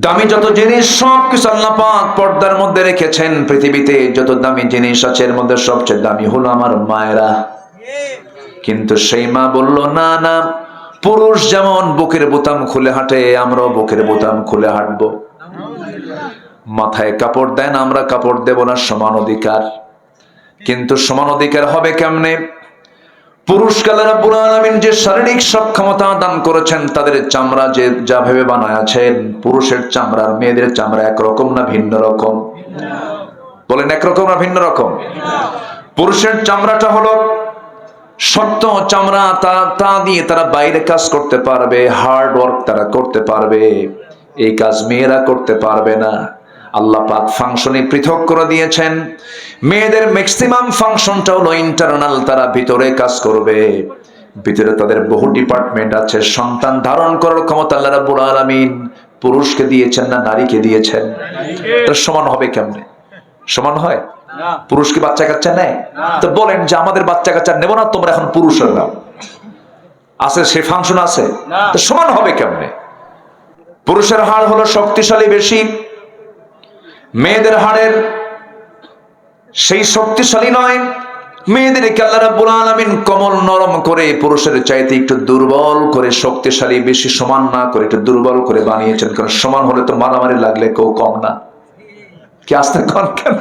দামি যত জিনিস সবকিছু আল্লাহ পাক পর্দার মধ্যে রেখেছেন। পৃথিবীতে যত দামি জিনিস আছে এর মধ্যে সবচেয়ে দামি হলো আমার মায়েরা। কিন্তু সেই মা বলল, না না, পুরুষ যেমন বুকের বোতাম খুলে হাঁটে, আমরাও বুকের বোতাম খুলে হাঁটবো। মাথায় কাপড় দেন, আমরা কাপড় দেব না, সমান অধিকার। কিন্তু সমান অধিকার হবে কেমনে? পুরুষকে আল্লাহ রাব্বুল আলামিন যে শারীরিক সক্ষমতা দান করেছেন, তাদের চামড়া যে যা ভেবে বানায় আছেন, পুরুষের চামড়া আর মেয়েদের চামড়া একরকম না ভিন্ন রকম? বলেন, একরকম না ভিন্ন রকম? পুরুষের চামড়াটা হলো শক্ত চামড়া, তা দিয়ে তারা বাইরে কাজ করতে পারবে, হার্ড ওয়ার্ক তারা করতে পারবে। এই কাজ মেয়েরা করতে পারবে না। আল্লাহ পাক ফাংশনে পৃথক করে দিয়েছেন। মেয়েদের ম্যাক্সিমাম ফাংশনটা হলো ইন্টারনাল, তারা ভিতরে কাজ করবে। ভিতরে তাদের বহু ডিপার্টমেন্ট আছে। সন্তান ধারণ করার ক্ষমতা আল্লাহ রাব্বুল আলামিন পুরুষকে দিয়েছেন না নারীকে দিয়েছেন? তার সমান হবে কেমনে? সমান হয়? পুরুষ কি বাচ্চা কাচ্চা নেয়? তো বলেন যে আমাদের বাচ্চা কাচ্চা নেব না, তোমরা এখন পুরুষের নাও আছে, সে ফাংশন আছে, তো সমান হবে কেমনে? পুরুষের হাড় হলো শক্তিশালী বেশি, মেয়েদের হাড়ের সেই শক্তিশালী নয়। মেয়েদেরকে আল্লাহ রাব্বুল আলামিন কোমল নরম করে পুরুষের চাইতে একটু দুর্বল করে, শক্তিশালী বেশি সমান না করে একটু দুর্বল করে বানিয়েছেন। কারণ সমান হলে তো মারামারি লাগলে কেউ কম না। কি আসতে কন কেন?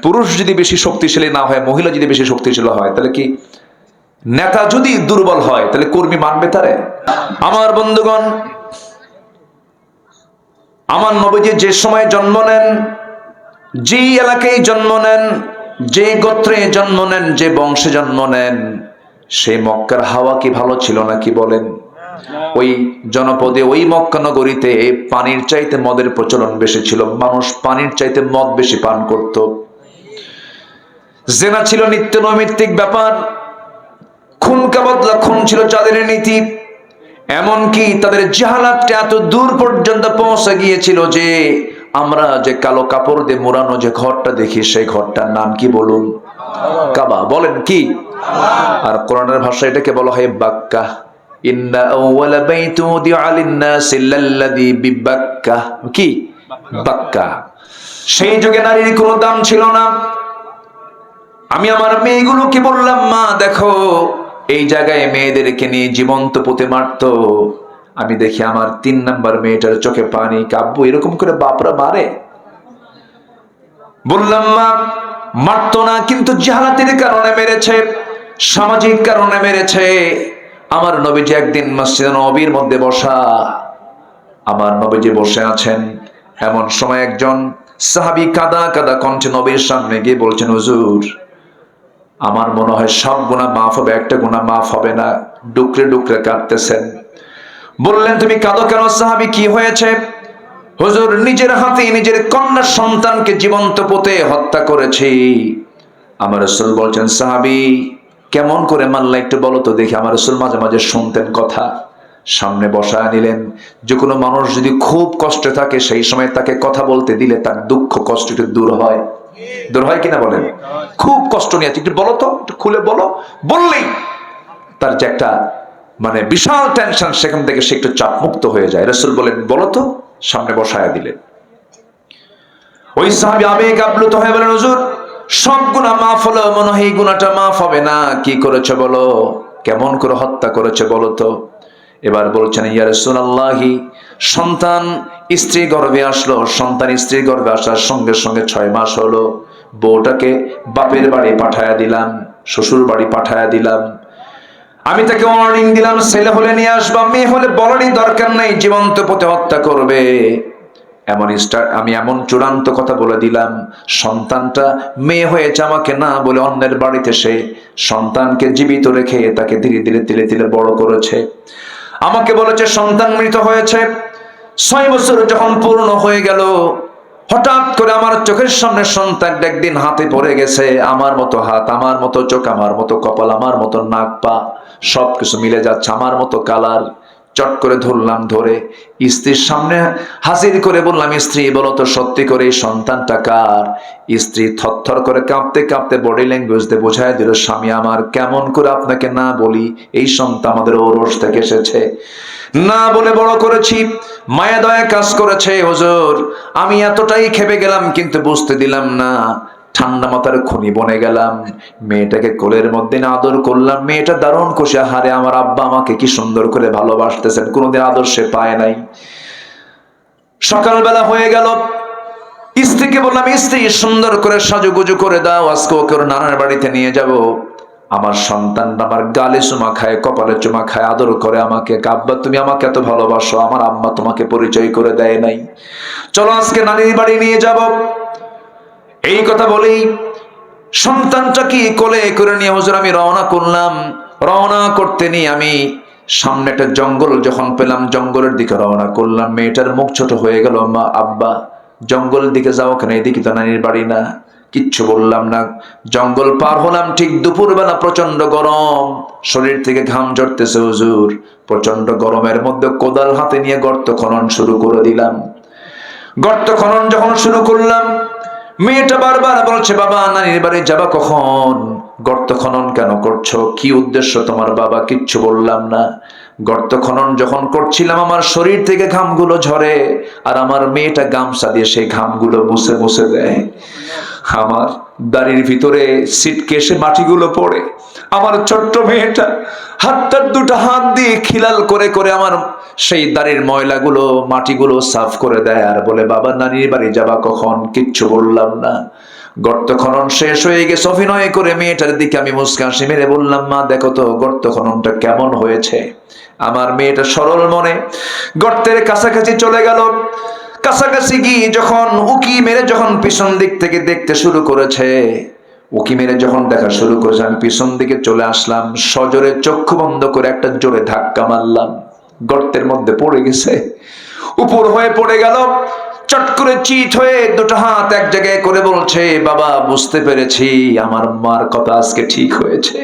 পুরুষ যদি বেশি শক্তিশালী না হয়, মহিলা যদি বেশি শক্তিশালী হয়, তাহলে কি নেতা যদি দুর্বল হয় তাহলে কর্মী মানবে তারে? আমার বন্ধুগণ, আমার নবীজি যে সময় জন্ম নেন, যে এলাকায় জন্ম নেন, যে গোত্রে জন্ম নেন, যে বংশে জন্ম নেন, সেই মক্কার হাওয়া কি ভালো ছিল নাকি বলেন? ওই জনপদে, ওই মক্কা নগরীতে পানির চাইতে মদের প্রচলন বেশি ছিল। মানুষ পানির চাইতে মদ বেশি পান করত। জেনা ছিল নিত্য নৈমিত্তিক ব্যাপার। খুন কাবদলা খুন ছিল চাঁদের নীতি। এমনকি তাদের জাহালাতটা এত দূর পর্যন্ত পৌঁছে গিয়েছিল যে আমরা যে কালো কাপড় দিয়ে মোড়ানো যে ঘরটা দেখি, সেই ঘরটার নাম কি বলুন? কাবা। বলেন কি? আর কোরআনের ভাষায় এটাকে বলা হয় বাক্কা। ইন্না আউওয়ালা বাইতু উদিআ লিন-নাসি লাল্লাযী বিবাক্কা। কি? বাক্কা। সেই যুগে নারীর কোনো দাম ছিল না। আমি আমার মেয়েগুলোকে বললাম, মা দেখো, এই জায়গায় মেয়েদেরকে নিয়ে জীবন্ত পুঁতে মারতো। আমি দেখি আমার 3 নাম্বার মেয়েটার চোখে পানি। কাব্য এরকম করে বাপরা মারে? বললাম, মা মারতো না, কিন্তু জাহালাতের কারণে মেরেছে, সামাজিক কারণে মেরেছে। আমার নবীজি একদিন মসজিদে নববীর মধ্যে বসা, আমার নবীজি বসে আছেন, এমন সময় একজন সাহাবী কাদা কাদা কণ্ঠে নবীর সামনে গিয়ে বলছেন, হুজুর, আমার মনে হয় সব গুনাহ মাফ হবে, একটা গুনাহ মাফ হবে না। ডুকরে ডুকরে কাঁদতেছেন। বললেন, তুমি কাঁদো কেন সাহাবী, কি হয়েছে? হুজুর, নিজের হাতে নিজের কন্যা সন্তানকে জীবন্ত পুঁতে হত্যা করেছি। আমার রাসূল বলছেন, সাহাবী কেমন করে মারলা একটু বলো তো দেখি। আমার রাসূল মাঝে মাঝে শুনতেন কথা, সামনে বসায় নিলেন। যে কোনো মানুষ যদি খুব কষ্টে থাকে, সেই সময় তাকে কথা বলতে দিলে তার দুঃখ কষ্ট একটু দূর হয়। দূর হয় কিনা বলেন? খুব কষ্ট নিয়ে আছে, একটু বলো তো, একটু খুলে বলো। বললেই তার যে একটা মানে বিশাল টেনশন, সেখান থেকে সে একটু চাপ মুক্ত হয়ে যায়। রাসূল বলেন, বলো তো, সামনে বসায়া দিলেন। ওই সাহাবী আবেগ আপ্লুত হয়ে বলেন, হুজুর সব গুনাহ মাফ হলো, মনে হয় এই গুনাহটা মাফ হবে না। কি করেছে বলো, কেমন করে হত্যা করেছে বলো তো। এবার বলছেন, ইয়া রাসূলুল্লাহি, সন্তান স্ত্রী গর্ভে আসলো, সন্তান স্ত্রী গর্ভে আসার সঙ্গে সঙ্গে 6 মাস হলো। বউটাকে বাপের বাড়ি পাঠায়া দিলাম, শ্বশুর বাড়ি পাঠায়া দিলাম। আমি তাকে ওয়ার্নিং দিলাম, ছেলে হলে নিয়ে আসবা, মেয়ে হলে বলারই দরকার নেই, জীবন্ত পুঁতে হত্যা করবে। আমি এমন চূড়ান্ত কথা বলে দিলাম, সন্তানটা মেয়ে হয়েছে আমাকে না বলে অন্যের বাড়িতে সে সন্তানকে জীবিত রেখে তাকে ধীরে ধীরে তিলে তিলে বড় করেছে। আমাকে বলেছে সন্তান মৃত হয়েছে। 6 বছর যখন পূর্ণ হয়ে গেল, হঠাৎ করে আমার চোখের সামনে সন্তানটা একদিন হাতে পড়ে গেছে। আমার মতো হাত, আমার মতো চোখ, আমার মতো কপাল, আমার মতো নাক পা, সবকিছু মিলে যাচ্ছে, আমার মতো কালার, চট করে ধরলাম, ধরে স্ত্রীর সামনে হাজির করে বললাম, স্ত্রী বলো তো সত্যি করে এই সন্তানটা কার? স্ত্রী থরথর করে কাঁপতে কাঁপতে বডি ল্যাঙ্গুয়েজ দিয়ে বোঝায় দিল, স্বামী আমার, কেমন করে আপনাকে না বলি, এই সন্তান আমাদের ওরস থেকে এসেছে, না বলে বড় করেছি, মায়া দয়া কাজ করেছে হুজুর। আমি এতটাই খেপে গেলাম কিন্তু বুঝতে দিলাম না, ঠান্ডা মাথার খনি বনে গেলাম, মেয়েটাকে কোলের মধ্যে আদর করলাম, মেয়েটা দারুণ খুশি, হারে আমার আব্বা আমাকে কি সুন্দর করে ভালোবাসতেছেন, কোনোদিন আদর সে পায় নাই। সকালবেলা হয়ে গেল, স্ত্রীকে বললাম, স্ত্রী সুন্দর করে সাজুগুজু করে দাও, আজকে ওকে ওর নানার বাড়িতে নিয়ে যাব। আমার সন্তানটা আমার গালে চুমা খায়, কপালে চুমা খায়, আদর করে আমাকে, আব্বা তুমি আমাকে এত ভালোবাসো, আমার আম্মা তোমাকে পরিচয় করে দেয় নাই, চলো আজকে নানির বাড়ি নিয়ে যাব। এই কথা বলেই সন্তানটা কি কোলে করে নিয়ে হুজুর আমি রওনা করলাম। রওনা করতে নিয়ে আমি সামনে একটা জঙ্গল যখন পেলাম, জঙ্গলের দিকে রওনা করলাম। মেয়েটার মুখ ছোট হয়ে গেল, মা আব্বা জঙ্গলের দিকে যাও কেন, এদিকে তো নানির বাড়ি না। কিচ্ছু বললাম না। জঙ্গল পার হলাম, ঠিক দুপুরবেলা, প্রচন্ড গরম, শরীর থেকে ঘাম ঝরতেছে হুজুর। প্রচন্ড গরমের মধ্যে কোদাল হাতে নিয়ে গর্ত খনন শুরু করে দিলাম। গর্ত খনন যখন শুরু করলাম, মেয়েটা বারবার বলছে, বাবা নানির বাড়ি যাবা কখন? গর্ত খনন কেন করছো, কি উদ্দেশ্য তোমার? বাবা কিচ্ছু বললাম না। গর্ত খনন যখন করছিলাম আমার শরীর থেকে ঘামগুলো ঝরে, আর আমার মেয়েটা গামছা দিয়ে সেই ঘামগুলো মুছে মুছে দেয়। আমার দাড়ির ভিতরে সিটকে এসে মাটিগুলো পড়ে, আমার ছোট্ট মেয়েটা হাতটার দুটো হাত দিয়ে খিলাল করে করে আমার সেই দাড়ির ময়লাগুলো মাটিগুলো সাফ করে দেয়, আর বলে, বাবা নানির বাড়ি যাবা কখন? কিচ্ছু বললাম না। গর্ত খনন শেষ হয়ে গেছে, অভিনয় করে মেয়েটার দিকে আমি মুস্কান হাসি মেরে বললাম, মা দেখো তো গর্ত খননটা কেমন হয়েছে। আমার মেয়েটা সরল মনে গর্তের কাছাকাছি চলে গেল। কাছাকাছি গিয়ে যখন উকি মেরে যখন পিছন দিক থেকে দেখতে শুরু করেছে, উকি মেরে যখন দেখা শুরু করেছে, আমি পিছন দিকে চলে আসলাম, সজোরে চক্ষু বন্ধ করে একটা জোরে ধাক্কা মারলাম, গর্তের মধ্যে পড়ে গেছে, উপর হয়ে পড়ে গেল। চট করে চিত হয়ে দুটো হাত এক জায়গায় করে বলছে, বাবা বুঝতে পেরেছি, আমার মার কথা আজকে ঠিক হয়েছে,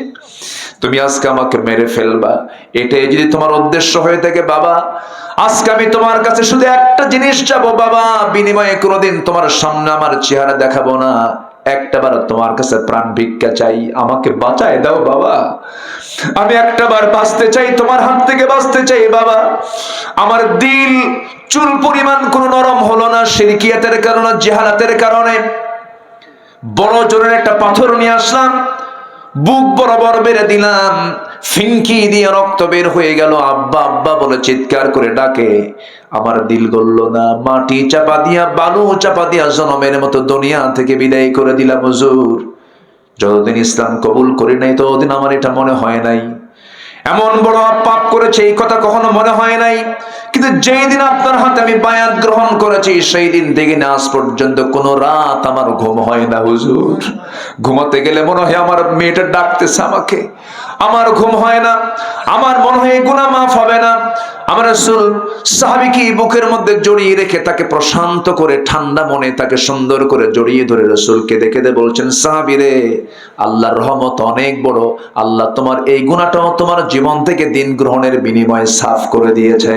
তুমি আজকে আমাকে মেরে ফেলবা, এটাই যদি তোমার উদ্দেশ্য হয়ে থাকে বাবা, আজকে আমি তোমার কাছে শুধু একটা জিনিস চাবো বাবা, বিনিময়ে কোনোদিন তোমার সামনে আমার চেহারা দেখাবো না, একটাবার তোমার কাছে প্রাণ ভিক্ষা চাই, আমাকে বাঁচায় দাও বাবা, আমি একটাবার বাঁচতে চাই, তোমার হাত থেকে বাঁচতে চাই বাবা। আমার দিল চুল পরিমাণ কোনো নরম হলো না, শিরকিয়াতের কারণে, জাহালাতের কারণে। বড় জোরের একটা পাথর নিয়ে আসলাম, বুক বরাবর বেড়ে দিলাম, ফিনকি দিয়ে রক্ত বের হয়ে গেল। আব্বা আব্বা বলে চিৎকার করে ডাকে, আমার দিল গলল না, মাটি চাপা দিয়া, বালু চাপা দিয়া জনমের মতো দুনিয়া থেকে বিদায় করে দিলাম হুজুর। যতদিন ইসলাম কবুল করি নাই ততদিন আমার এটা মনে হয় নাই, এমন বড় পাপ করেছে এই কথা কখনো মনে হয় নাই। কিন্তু যেই দিন আপনার হাতে আমি বায়াত গ্রহণ করেছি, সেই দিন থেকে আজ পর্যন্ত কোনো রাত আমার ঘুম হয় না হুজুর। ঘুমাতে গেলে মনে হয় আমার মেয়েটা ডাকতেছে আমাকে, আমার ঘুম হয় না, আমার মনে হয় গুনাহ মাফ হবে না। আমার রাসূল সাহাবীকে বুকের মধ্যে জড়িয়ে রেখে তাকে প্রশান্ত করে ঠান্ডা মনে তাকে সুন্দর করে জড়িয়ে ধরে রাসূলকে দেখে বলছেন, সাহাবী রে, আল্লাহর রহমত অনেক বড়, আল্লাহ তোমার এই গুনাহটাও তোমার জীবন থেকে দিন গ্রহণের বিনিময়ে সাফ করে দিয়েছে।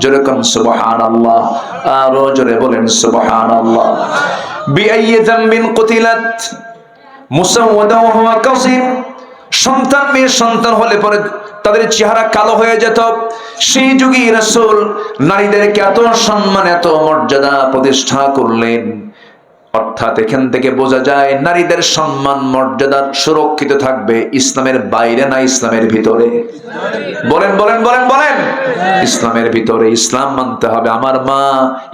জোরে কোন সুবহানাল্লাহ, আরো জোরে বলেন সুবহানাল্লাহ। বিআইয়ি যামবিন কুতিলাত মুসাওয়াদা ওয়া হুয়া কাযিম। সন্তান মেয়ে সন্তান হলে পরে তাদের চেহারা কালো হয়ে যেত। সেই যুগে রাসূল নারীদেরকে এত সম্মান, এত মর্যাদা প্রতিষ্ঠা করলেন। অর্থাৎ এখান থেকে বোঝা যায় নারীদের সম্মান মর্যাদা সুরক্ষিত থাকবে ইসলামের বাইরে না ইসলামের ভিতরে? বলেন বলেন বলেন বলেন, ইসলামের ভিতরে। ইসলাম মানতে হবে। আমার মা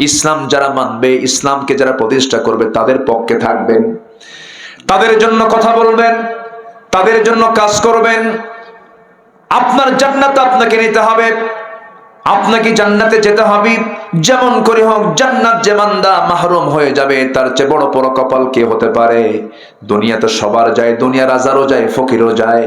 ইসলাম যারা মানবে, ইসলামকে যারা প্রতিষ্ঠা করবে, তাদের পক্ষে থাকবেন, তাদের জন্য কথা বলবেন, তাদের জন্য কাজ করবেন। আপনার জান্নাত আপনাকে নিতে হবে, আপনাকে জান্নাতে যেতে হবে। যেমন করে হোক জান্নাত যে বান্দা মাহরুম হয়ে যাবে, তার চেয়ে বড় বড় কপাল কে হতে পারে? দুনিয়াতে সবার যায়, দুনিয়া রাজারও যায়, ফকিরও যায়,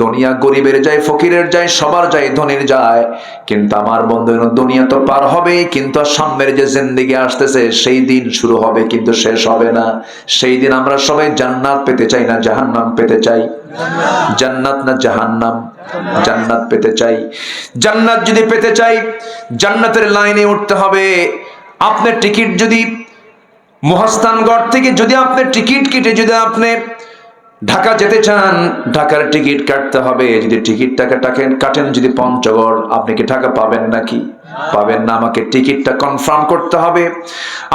দুনিয়া গরিবের যায়, ফকিরের যায়, সবার যায়, ধনীর যায়। কিন্তু আমার বন্ধু, দুনিয়া তো পার হবে, কিন্তু সামনের যে জিন্দেগি আসতেছে সেই দিন শুরু হবে কিন্তু শেষ হবে না। সেই দিন আমরা সবাই জান্নাত পেতে চাই না জাহান্নাম পেতে চাই? জান্নাত না জাহান্নাম? জান্নাত পেতে চাই। জান্নাত যদি পেতে চাই জান্নাতের লাইনে উঠতে হবে। আপনার টিকিট যদি মহাস্থানগড় থেকে যদি আপনি টিকিট কেটে যদি আপনি ঢাকা যেতে চান, ঢাকার টিকিট কাটতে হবে। যদি টিকিটটাকে কাটেন যদি পঞ্চগড়, আপনি কি ঢাকা পাবেন নাকি? পাবেন না। আমাকে টিকিটটা কনফার্ম করতে হবে,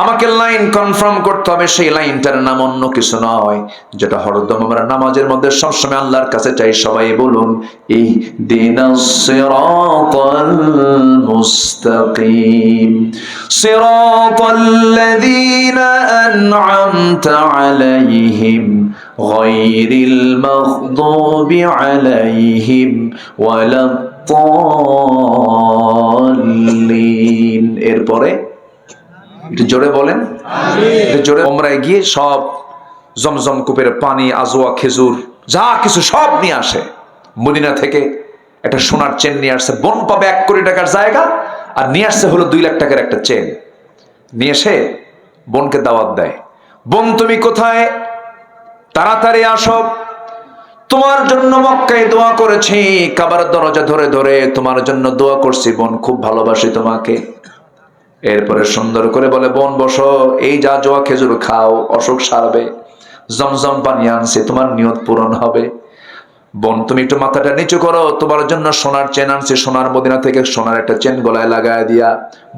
আমাকে লাইন কনফার্ম করতে হবে। সেই লাইনটার নাম অন্য কিছু নয়, যেটা হরদম আমরা নামাজের মধ্যে সবসময় আল্লাহর কাছে চাই। সবাই বলুন, ইহদিনাস সিরাতাল মুস্তাকিম সিরাতাল্লাযীনা আন'আমতা আলাইহিম গায়রিল মাগদুবি আলাইহিম ওয়ালাদ-দাল্লিন। এরপরে একটু জোরে বলেন আমিন। জোরে। উমরায় গিয়ে সব জমজম কূপের পানি, আজওয়া, খেজুর যা কিছু সব নিয়ে আসে। মদিনা থেকে একটা সোনার চেন নিয়ে আসছে। বোন পাবে 1 কোটি টাকার জায়গা, আর নিয়ে আসছে হলো 2 লাখ টাকার একটা চেন। নিয়ে এসে বোনকে দাওয়াত দেয়, বোন তুমি কোথায়? তাড়াতাড়ি আসো, তোমার জন্য মক্কায় দোয়া করেছি, কাবার দরজা ধরে ধরে তোমার জন্য দোয়া করছি বোন, খুব ভালোবাসি তোমাকে। এরপরে সুন্দর করে বলে, বোন বসো, এই যা জোয়া খেজুর খাও, অসুখ সারবে। জমজম পানি আনছে, তোমার নিয়ত পূরণ হবে। বোন তুমি একটু মাথাটা নিচু করো, তোমার জন্য সোনার চেন আনছে, সোনার মদিনা থেকে সোনার একটা চেন গলায় লাগায় দিয়া।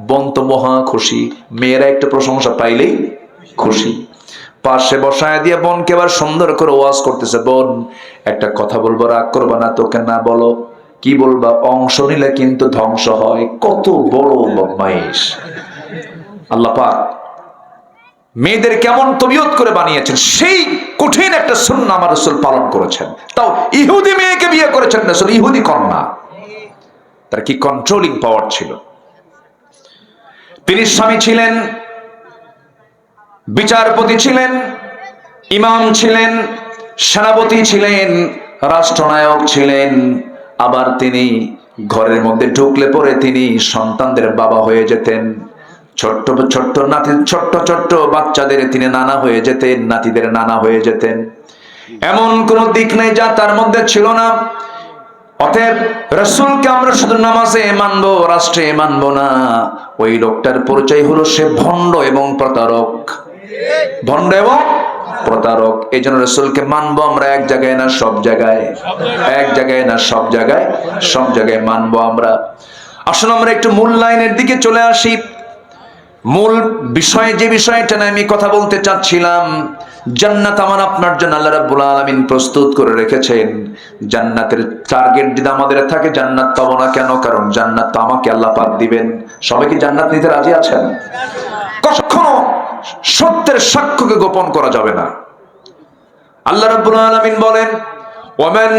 বোন তো মহা খুশি, মেয়েরা একটু প্রশংসা পাইলেই খুশি। পাশে বসায় দিয়ে বোনকে এবার সুন্দর করে ওয়াজ করতেছে, বোন একটা কথা বলবো, রাগ করবা না? তোকে না বলো, কি বলবা? অংশ নিলে কিন্তু ধ্বংস হয়। কত বড় বদমাইশ! আল্লাহ পাক মেয়েদের কেমন তবিয়ত করে বানিয়েছেন, সেই কঠিন একটা সুন্নাহ আমার রাসূল পালন করেছেন। তাও ইহুদি মেয়েকে বিয়ে করেছেন রাসূল, ইহুদি কন্যা। তার কি কন্ট্রোলিং পাওয়ার ছিল! তিনি স্বামী ছিলেন, বিচারপতি ছিলেন, ইমাম ছিলেন, সেনাপতি ছিলেন, রাষ্ট্রনায়ক ছিলেন। আবার তিনি ঘরের মধ্যে ঢুকলে পরে তিনি সন্তানদের বাবা হয়ে যেতেন। ছোট্ট ছোট্ট নাতি, ছোট্ট ছোট্ট বাচ্চাদের তিনি নানা হয়ে যেতেন, নাতিদের নানা হয়ে যেতেন। এমন কোন দিক নেই যা তার মধ্যে ছিল না। অতএব রাসূলকে আমরা শুধু নামাজে মানবো, রাষ্ট্রে মানবো না। ওই লোকটার পরিচয় হলো সে ভণ্ড এবং প্রতারক। ভণ্ড এবং প্রতারক। এই জন্য রাসূলকে মানবো আমরা এক জায়গায় না সব জায়গায়, এক জায়গায় না সব জায়গায়, সব জায়গায় মানবো আমরা। আসলে আমরা একটু মূল লাইনের দিকে চলে আসি। মূল বিষয়, যে বিষয়টা নিয়ে আমি কথা বলতে চাচ্ছিলাম, জান্নাত আমার আপনার জন্য আল্লাহ রাব্বুল আলামিন প্রস্তুত করে রেখেছেন। জান্নাতের টার্গেট যদি আমাদের থাকে, জান্নাত পাবো না কেন? কারণ জান্নাত তো আমাকে আল্লাহ পাক দিবেন। সবাই কি জান্নাত নিতে রাজি আছেন? কখনো সত্যের সাক্ষ্যকে গোপন করা যাবে না। আল্লাহ রাব্বুল আলামিন বলেন, ومن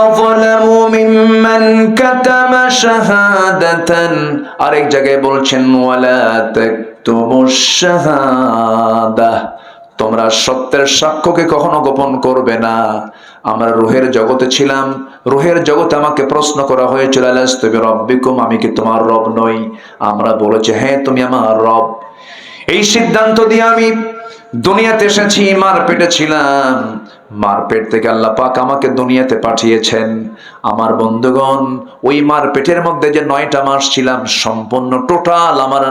أظلم ممن كتم شهادة। আরেক জায়গায় বলছেন, ওয়ালা তাকতুমুশ শাহাদা। তোমরা সত্যের সাক্ষ্যকে কখনো গোপন করবে না। আমরা রূহের জগতে ছিলাম, রূহের জগতে আমাকে প্রশ্ন করা হয়েছিল, আলাস্তু বিরাব্বিকুম, আমি কি তোমার রব নই? আমরা বলেছি, হ্যাঁ তুমি আমার রব। এই সিদ্ধান্ত দিয়ে আমি দুনিয়াতে এসেছি, মার পেটে ছিলাম, মার পেট থেকে আল্লাহ পাক আমাকে দুনিয়াতে পাঠিয়েছেন। আমার বন্ধুগণ, ওই মার পেটের মধ্যে যে 9টা মাস ছিলাম, সম্পূর্ণ টোটাল আমার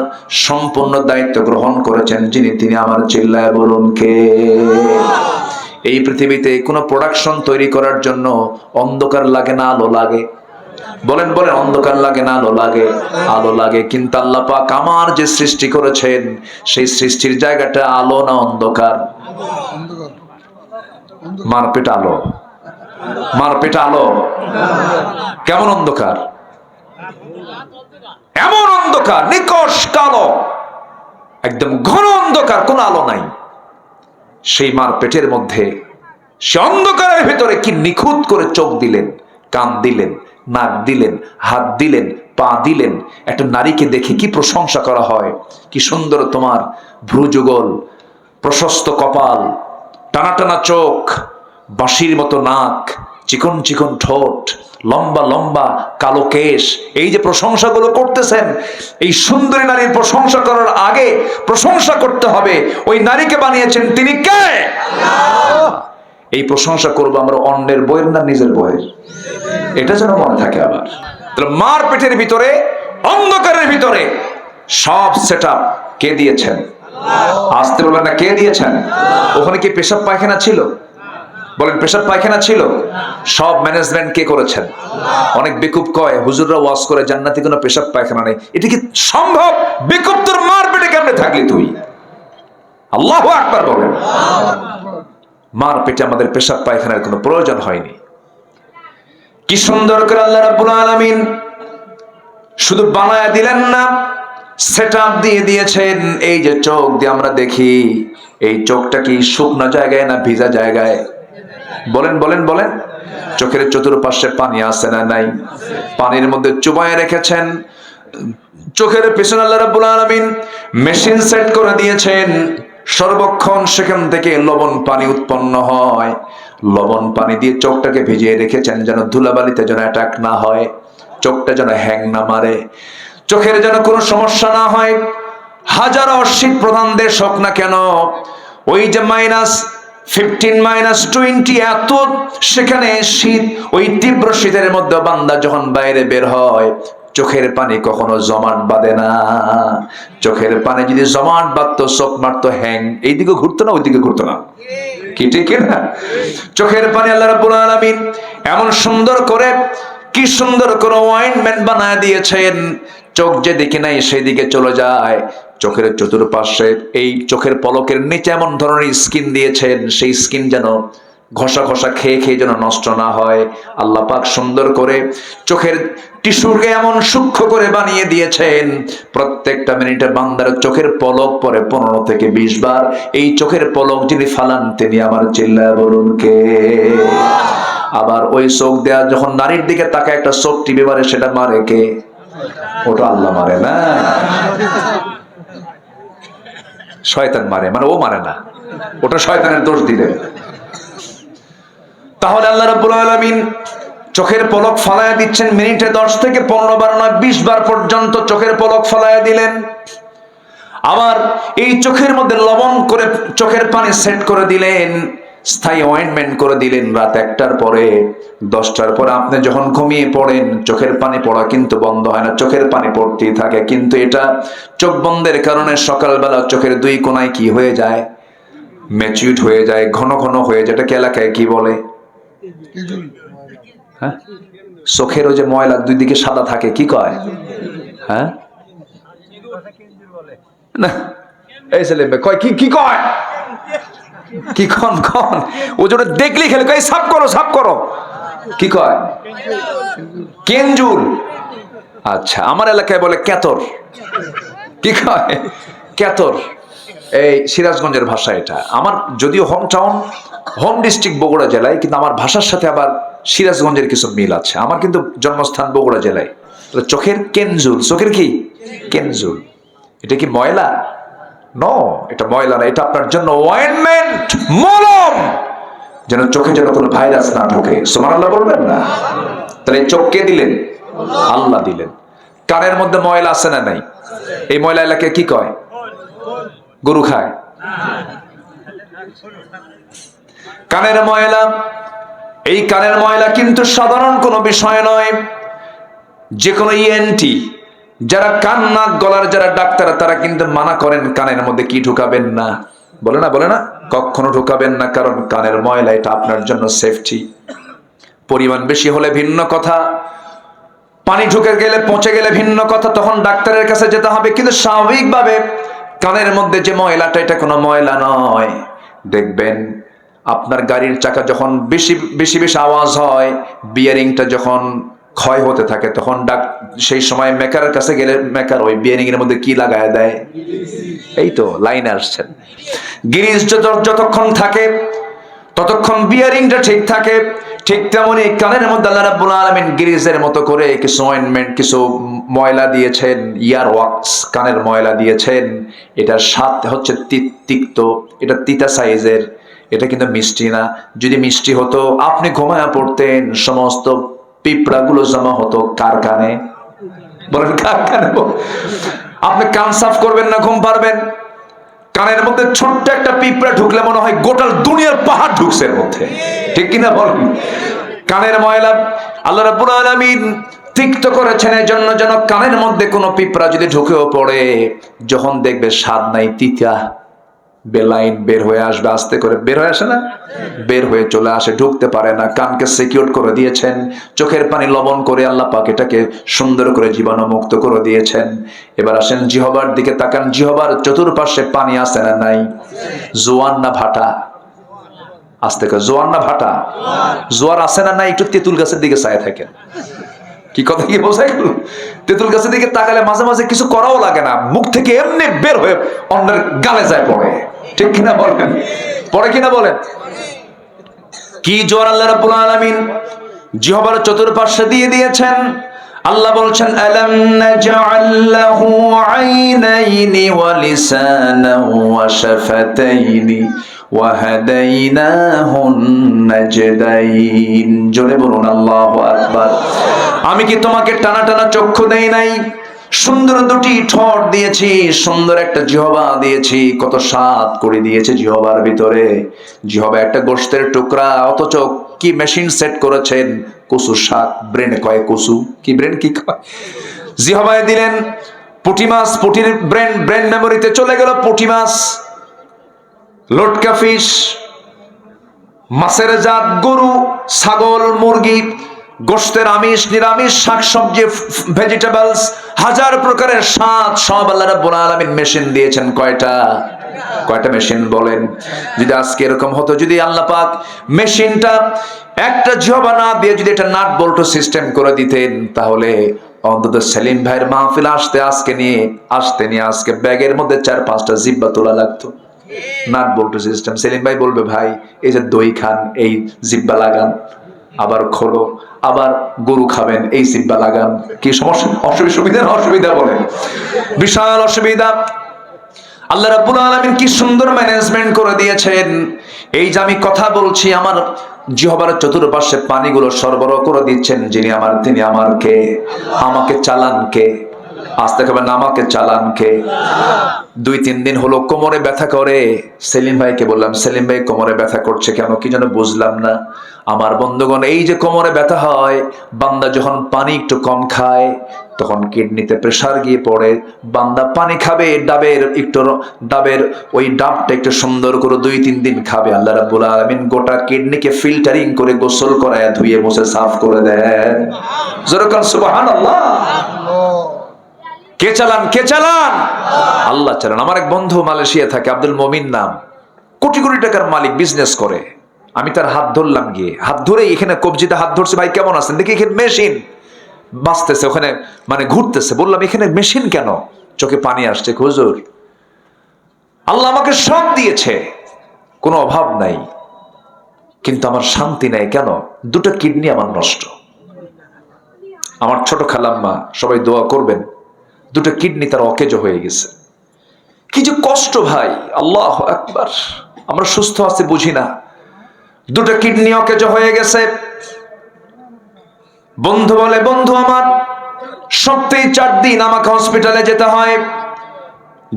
সম্পূর্ণ দায়িত্ব গ্রহণ করেছেন যিনি, তিনি আমার চিল্লায় বলুন কে? এই পৃথিবীতে কোনো প্রোডাকশন তৈরি করার জন্য অন্ধকার লাগে না আলো লাগে? বলেন বলেন, অন্ধকার লাগে না আলো লাগে? আলো লাগে। কিন্তু আল্লাহ পাক আমার যে সৃষ্টি করেছেন, সেই সৃষ্টির জায়গাটা আলো না অন্ধকার? মারপেট আলো, মারপেট আলো। কেমন অন্ধকার? এমন অন্ধকার, নিকষ কালো, একদম ঘন অন্ধকার, কোন আলো নাই। সেই মার পেটের মধ্যে সে অন্ধকারের ভেতরে কি নিখুঁত করে চোখ দিলেন, কান দিলেন, নাক দিলেন, হাত দিলেন, পা দিলেন। একটা নারীকে দেখে কি প্রশংসা করা হয়, কি সুন্দর তোমার ভ্রুযুগল, প্রশস্ত কপাল, টানা টানা চোখ, বাঁশির মতো নাক, চিকন চিকন ঠোঁট, লম্বা লম্বা কালো কেশ। এই যে প্রশংসাগুলো করতেছেন, এই সুন্দরী নারীর প্রশংসা করার আগে প্রশংসা করতে হবে ওই নারীকে বানিয়েছেন তিনি কে? এই প্রশংসা করবো আমরা অন্যের বইয়ের না নিজের বইয়ের, এটা যেন মনে থাকে। আবার তাহলে মার পেটের ভিতরে, অন্ধকারের ভিতরে সব সেটআপ কে দিয়েছেন? আসতে বলবেন না, কে দিয়েছেন? ওখানে কি পেশাব পায়খানা ছিল? বলেন, পেশাব পায়খানা ছিল? সব ম্যানেজমেন্ট কে করেছেন? অনেক বেকুব কয় হুজুররা ওয়াজ করে জান্নাতে কোনো পেশাব পায়খানা নেই। এটা কি সম্ভব? বেকুব, তোর মার পেটে কেমনে থাকলি তুই? আল্লাহু আকবার বলেন। মার পেটে আমাদের পেশাব পায়খানার কোনো প্রয়োজন হয়নি। কি সুন্দর করে আল্লাহ রাব্বুল আলামিন শুধু বানায়া দিলেন না, সেটআপ দিয়ে দিয়েছেন। এই যে চোখ দিয়ে আমরা দেখি, এই চোখটা কি শুকনো জায়গায় না ভিজা জায়গায়? বলেন বলেন বলেন। চোখের চতুর্পাশে পানি আছে না নাই? পানির মধ্যে চুবায় রেখেছেন। চোখের পেছনে আল্লাহ রাব্বুল আলামিন মেশিন সেট করে দিয়েছেন, সর্বক্ষণ সেখান থেকে লবণ পানি উৎপন্ন হয়। লবণ পানি দিয়ে চোখটাকে ভিজিয়ে রেখেছেন যেন ধুলাবালিতে যেন অ্যাটাক না হয়, চোখটা যেন হ্যাং না মারে, চোখের যেন কোনো সমস্যা না হয়। হাজারো শীত প্রধান দেশ হোক না কেন, ওই যে -15 -20 এত সেখানে শীত, ওই তীব্র শীতের মধ্যে বান্দা যখন বাইরে বের হয়, চোখের পানি কখনো জমাট বাঁধে না। চোখের পানি যদি জমাট বাঁধতো, চোখ মারতো হ্যাং, এইদিকে ঘুরতো না ওইদিকে ঘুরতো না। কি ঠিক না? চোখের পানি আল্লাহ রাব্বুল আলামিন এমন সুন্দর করে, কি সুন্দর করে অয়েন্টমেন্ট বানায় দিয়েছেন, চোখ যেদিকে নাই সেদিকে চলে যায়। চোখের চতুর্পাশে এই চোখের পলকের নিচে এমন ধরনের স্কিন দিয়েছেন, সেই স্কিন যেন ঘষা ঘষা খেয়ে খেয়ে যেন নষ্ট না হয়। আল্লাহ পাক সুন্দর করে চোখের টিস্যুকে এমন সূক্ষ্ম করে বানিয়ে দিয়েছেন, প্রত্যেকটা মিনিটে বান্দার চোখের পলক পরে 15 থেকে 20 বার। এই চোখের পলক যিনি ফালান তিনি আমার চিল্লায় বলুন কে? আবার ওই চোখ দেয়া যখন নারীর দিকে তাকায় একটা চোখ টিপে মারে, সেটা মারে কে? ওটা আল্লাহ মারে না, শয়তান মারে। মানে ও মারে না, ওটা শয়তানের দোষ দিলেন। তাহলে আল্লাহ রাব্বুল আলামিন চোখের পলক ফালায়া দিচ্ছেন, মিনিটে 10 থেকে 15 বার নয় 20 বার পর্যন্ত চোখের পলক ফালায়া দিলেন। আবার এই চোখের মধ্যে লবণ করে চোখের পানি সেট করে দিলেন, স্থায়ী অয়েন্টমেন্ট করে দিলেন। রাত 1টার পরে 10টার পরে আপনি যখন ঘুমিয়ে পড়েন, চোখের পানি পড়া কিন্তু বন্ধ হয় না, চোখের পানি পড়তেই থাকে। কিন্তু এটা চোখ বন্ধের কারণে সকালবেলা চোখের 2 কোণায় কি হয়ে যায়? ম্যাচিউড হয়ে যায়, ঘন ঘন হয়ে যায়। এটাকে এলাকায় কি বলে? হ্যাঁ, চোখের ওই যে ময়লা 2 দিকে সাদা থাকে, কি কয়? হ্যাঁ না, এই ছেলে কয় কি কি কয়? কি কন কন? ও যেটা দেখলি খেলে কয় সাফ করো সাফ করো, কি কয়? কেঞ্জুল। আচ্ছা, আমার এলাকায় বলে কেতর। কি কয়? কেতর। এই সিরাজগঞ্জের ভাষা এটা। আমার যদিও home town, home district Bogura জেলায়, কিন্তু আমার ভাষার সাথে আবার সিরাজগঞ্জের কিছু মিল আছে। আমার কিন্তু জন্মস্থান বগুড়া জেলায়। চোখের কেঞ্জুল, চোখের কি কেঞ্জুল? এটা কি ময়লা? নো, এটা ময়লা না, এটা আপনার জন্য অয়েন্টমেন্ট, মলম, যেন চোখে যেন কোনো ভাইরাস না ঢোকে। সুবহানাল্লাহ বলবেন না? তাহলে চোখ কে দিলেন? আল্লাহ দিলেন। কানের মধ্যে ময়লা আছে না নাই? এই ময়লা এলাকায় কি কয়? গরু খায়। কানের ময়লা, এই কানের ময়লা কিন্তু সাধারণ কোনো বিষয় নয়। যে কোনো ইএনটি, যারা কান নাক গলার যারা ডাক্তার, তারা কিন্তু মানা করেন কানের মধ্যে কি ঢুকাবেন না। বলে না, বলে না, কখনো ঢুকাবেন না, কারণ কানের ময়লা এটা আপনার জন্য সেফটি। পরিমাণ বেশি হলে ভিন্ন কথা, পানি ঢুকে গেলে পচে গেলে ভিন্ন কথা, তখন ডাক্তারের কাছে যেতে হবে। কিন্তু স্বাভাবিকভাবে কানের মধ্যে যে ময়লাটা, এটা কোনো ময়লা নয়। দেখবেন আপনার গাড়ির চাকা যখন বেশি বেশি বেশি আওয়াজ হয়, বিয়ারিংটা যখন ক্ষয় হতে থাকে, তখন সেই সময় মেকারের কাছে গেলে মেকার ওই বিয়ারিং এর মধ্যে কি লাগায় দেয়? এই তো লাইন আসছেন। গ্রিজ যতক্ষণ থাকে ততক্ষণ বিয়ারিংটা ঠিক থাকে। ঠিক তেমনি কানের মধ্যে আল্লাহ রাব্বুল আলামিন গ্রিজের মতো করে কিছু অয়েন্টমেন্ট, কিছু ময়লা দিয়েছেন, ইয়ার ওয়াক্স, কানের ময়লা দিয়েছেন। এটার স্বাদ হচ্ছে তিক্ত, এটা তিতা সাইজের, এটা কিন্তু মিষ্টি না। যদি মিষ্টি হতো আপনি ঘুমায়া পড়তেন, সমস্ত পিঁপড়াগুলো জমা হতো কার কানে? বলেন কার কানে? আপনি কান সাফ করবেন না, ঘুম পারবেন? কানের মধ্যে ছোট্ট একটা পিঁপড়া ঢুকলে মনে হয় গোটা দুনিয়ার পাহাড় ঢুকছে এর মধ্যে, ঠিক কিনা বলেন? কানের ময়লা আল্লাহ রাব্বুল আলামিন তিক্ত করেছেন এই জন্য, যেন কানের মধ্যে কোনো পিঁপড়া যদি ঢুকেও পড়ে, যখন দেখবে স্বাদ নাই, তিতা, বেলাইন বের হয়ে আসবে, আস্তে করে বের হয়ে আসে না, বের হয়ে চলে আসে, ঢুকতে পারে না। কানকে সিকিউর করে দিয়েছেন, চোখের পানি লবণ করে আল্লাহ পাক এটাকে সুন্দর করে জীবাণু মুক্ত করে দিয়েছেন। এবার আসেন জিহবার দিকে তাকান, জিহবার চতুর্পাশে পানি আছে না নাই? জোয়ান না ভাটা? আস্তে করে, জোয়ান না ভাটা? জোয়ার আছে না নাই? একটু তেঁতুল গাছের দিকে চায় থাকেন। কি কথা কি বোঝাই গেল? তেঁতুল গাছের দিকে তাকালে মাঝে মাঝে কিছু করাও লাগে না, মুখ থেকে এমনি বের হয়ে অন্যের গালে যায় পড়ে, ঠিক কিনা বলেন? পড়ে কিনা বলেন? কি জোয়ার আল্লাহ রাব্বুল আলামিন জিহবার চতুর্পাশে দিয়ে দিয়েছেন। আল্লাহ বলছেন আলাম নাজআল লাহু আইনাইনি ওয়া লিসানান ওয়া শাফাতাইনি ওয়া হাদাইনাহুন নাজদাইন। জোরে বলুন আল্লাহু আকবার। আমি কি তোমাকে টানা টানা চক্ষু দেই নাই? সুন্দর দুটি ঠোঁট দিয়েছি, সুন্দর একটা জিহবা দিয়েছি, কত স্বাদ করে দিয়েছে জিহবার ভিতরে। জিহবা একটা গোশতের টুকরা, অথচ কি মেশিন সেট করেছেন? কচু শাক, ব্রেন কয় কচু, কি ব্রেন কি কয়, জিহবায় দিলেন পুঁটি মাছ, পুঁটির ব্রেন, ব্রেন মেমোরিতে চলে গেল পুঁটি মাছ, লটকা ফিশ, মাছের জাত, গরু, ছাগল, মুরগি, গোশতের আমিষ, নিরামিষ, শাকসবজি, ভেজিটেবলস, হাজার প্রকারের স্বাদ সব আল্লাহ রাব্বুল আলামিন মেশিন দিয়েছেন। কয়টা? কয়টা মেশিন বলেন? যদি আজকে এরকম হতো, যদি আল্লাহ পাক মেশিনটা একটা জিহবা না দিয়ে যদি এটা নাট বল্টু সিস্টেম করে দিতেন, তাহলে অন্তত সেলিম ভাইয়ের মাহফিল আসতে আজকে ব্যাগের মধ্যে 4-5টা জিব্বা তোলা লাগতো। নাট বল্টু সিস্টেম। সেলিম ভাই বলবে, ভাই এই যে দই খান, এই জিব্বা লাগান, আবার খোলো, আবার গরু খাবেন, এই জিব্বা লাগান। কি সমস্যা? অসুবিধা বলেন, বিশাল অসুবিধা। আল্লাহ রাব্বুল আলামিন কি সুন্দর ম্যানেজমেন্ট করে দিয়েছেন। এই যে আমি কথা বলছি, আমার জিহ্বার চতুর্পাশে পানিগুলো সরবরাহ করে দিচ্ছেন যিনি আমার, তিনি আমার কে? আমাকে চালান কে? আস্তে খাবেন, আমাকে চালান কে? 2-3 দিন হলো কোমরে ব্যথা করে। সেলিম ভাইকে বললাম, সেলিম ভাই কোমরে ব্যথা করছে কেন? কি যেন বুঝলাম না। আমার বন্ধুগণ, এই যে কোমরে ব্যথা হয়, বান্দা যখন পানি একটু কম খায় তখন কিডনিতে প্রেসার গিয়ে পড়ে। বান্দা পানি খাবে, ডাবের ওই ডাবটা একটু সুন্দর করে 2-3 দিন খাবে, আল্লাহ রাব্বুল আলামিন গোটা কিডনিকে ফিল্টারিং করে গোসল করায় ধুয়ে মুছে সাফ করে দেন। জোরে বলেন সুবহানাল্লাহ। কে চালান? কে চালান? আল্লাহ চালান। আমার এক বন্ধু মালয়েশিয়া থাকে, আব্দুল মমিন নাম, কোটি কোটি টাকার মালিক, বিজনেস করে। আমি তার হাত ধরলাম, গিয়ে হাত ধরে এখানে কবজিতে হাত ধরছে, ভাই কেমন আছেন? দেখি এখানে মেশিন বাঁচতেছে, ওখানে মানে ঘুরতেছে। বললাম, এখানে মেশিন কেন? চোখে পানি আসছে। হুজুর, আল্লাহ আমাকে সব দিয়েছে, কোনো অভাব নাই, কিন্তু আমার শান্তি নাই। কেন? 2টা কিডনি আমার নষ্ট। আমার ছোট খালাম্মা, সবাই দোয়া করবেন, 2টা কিডনি তার অকেজো হয়ে গেছে। কি যে কষ্ট ভাই, আল্লাহু আকবার। আমরা সুস্থ আছি বুঝি না, 2টা কিডনি অকেজো হয়ে গেছে। বন্ধু বলে, বন্ধু আমার সপ্তাহে 4 দিন আমাকে হসপিটালে যেতে হয়,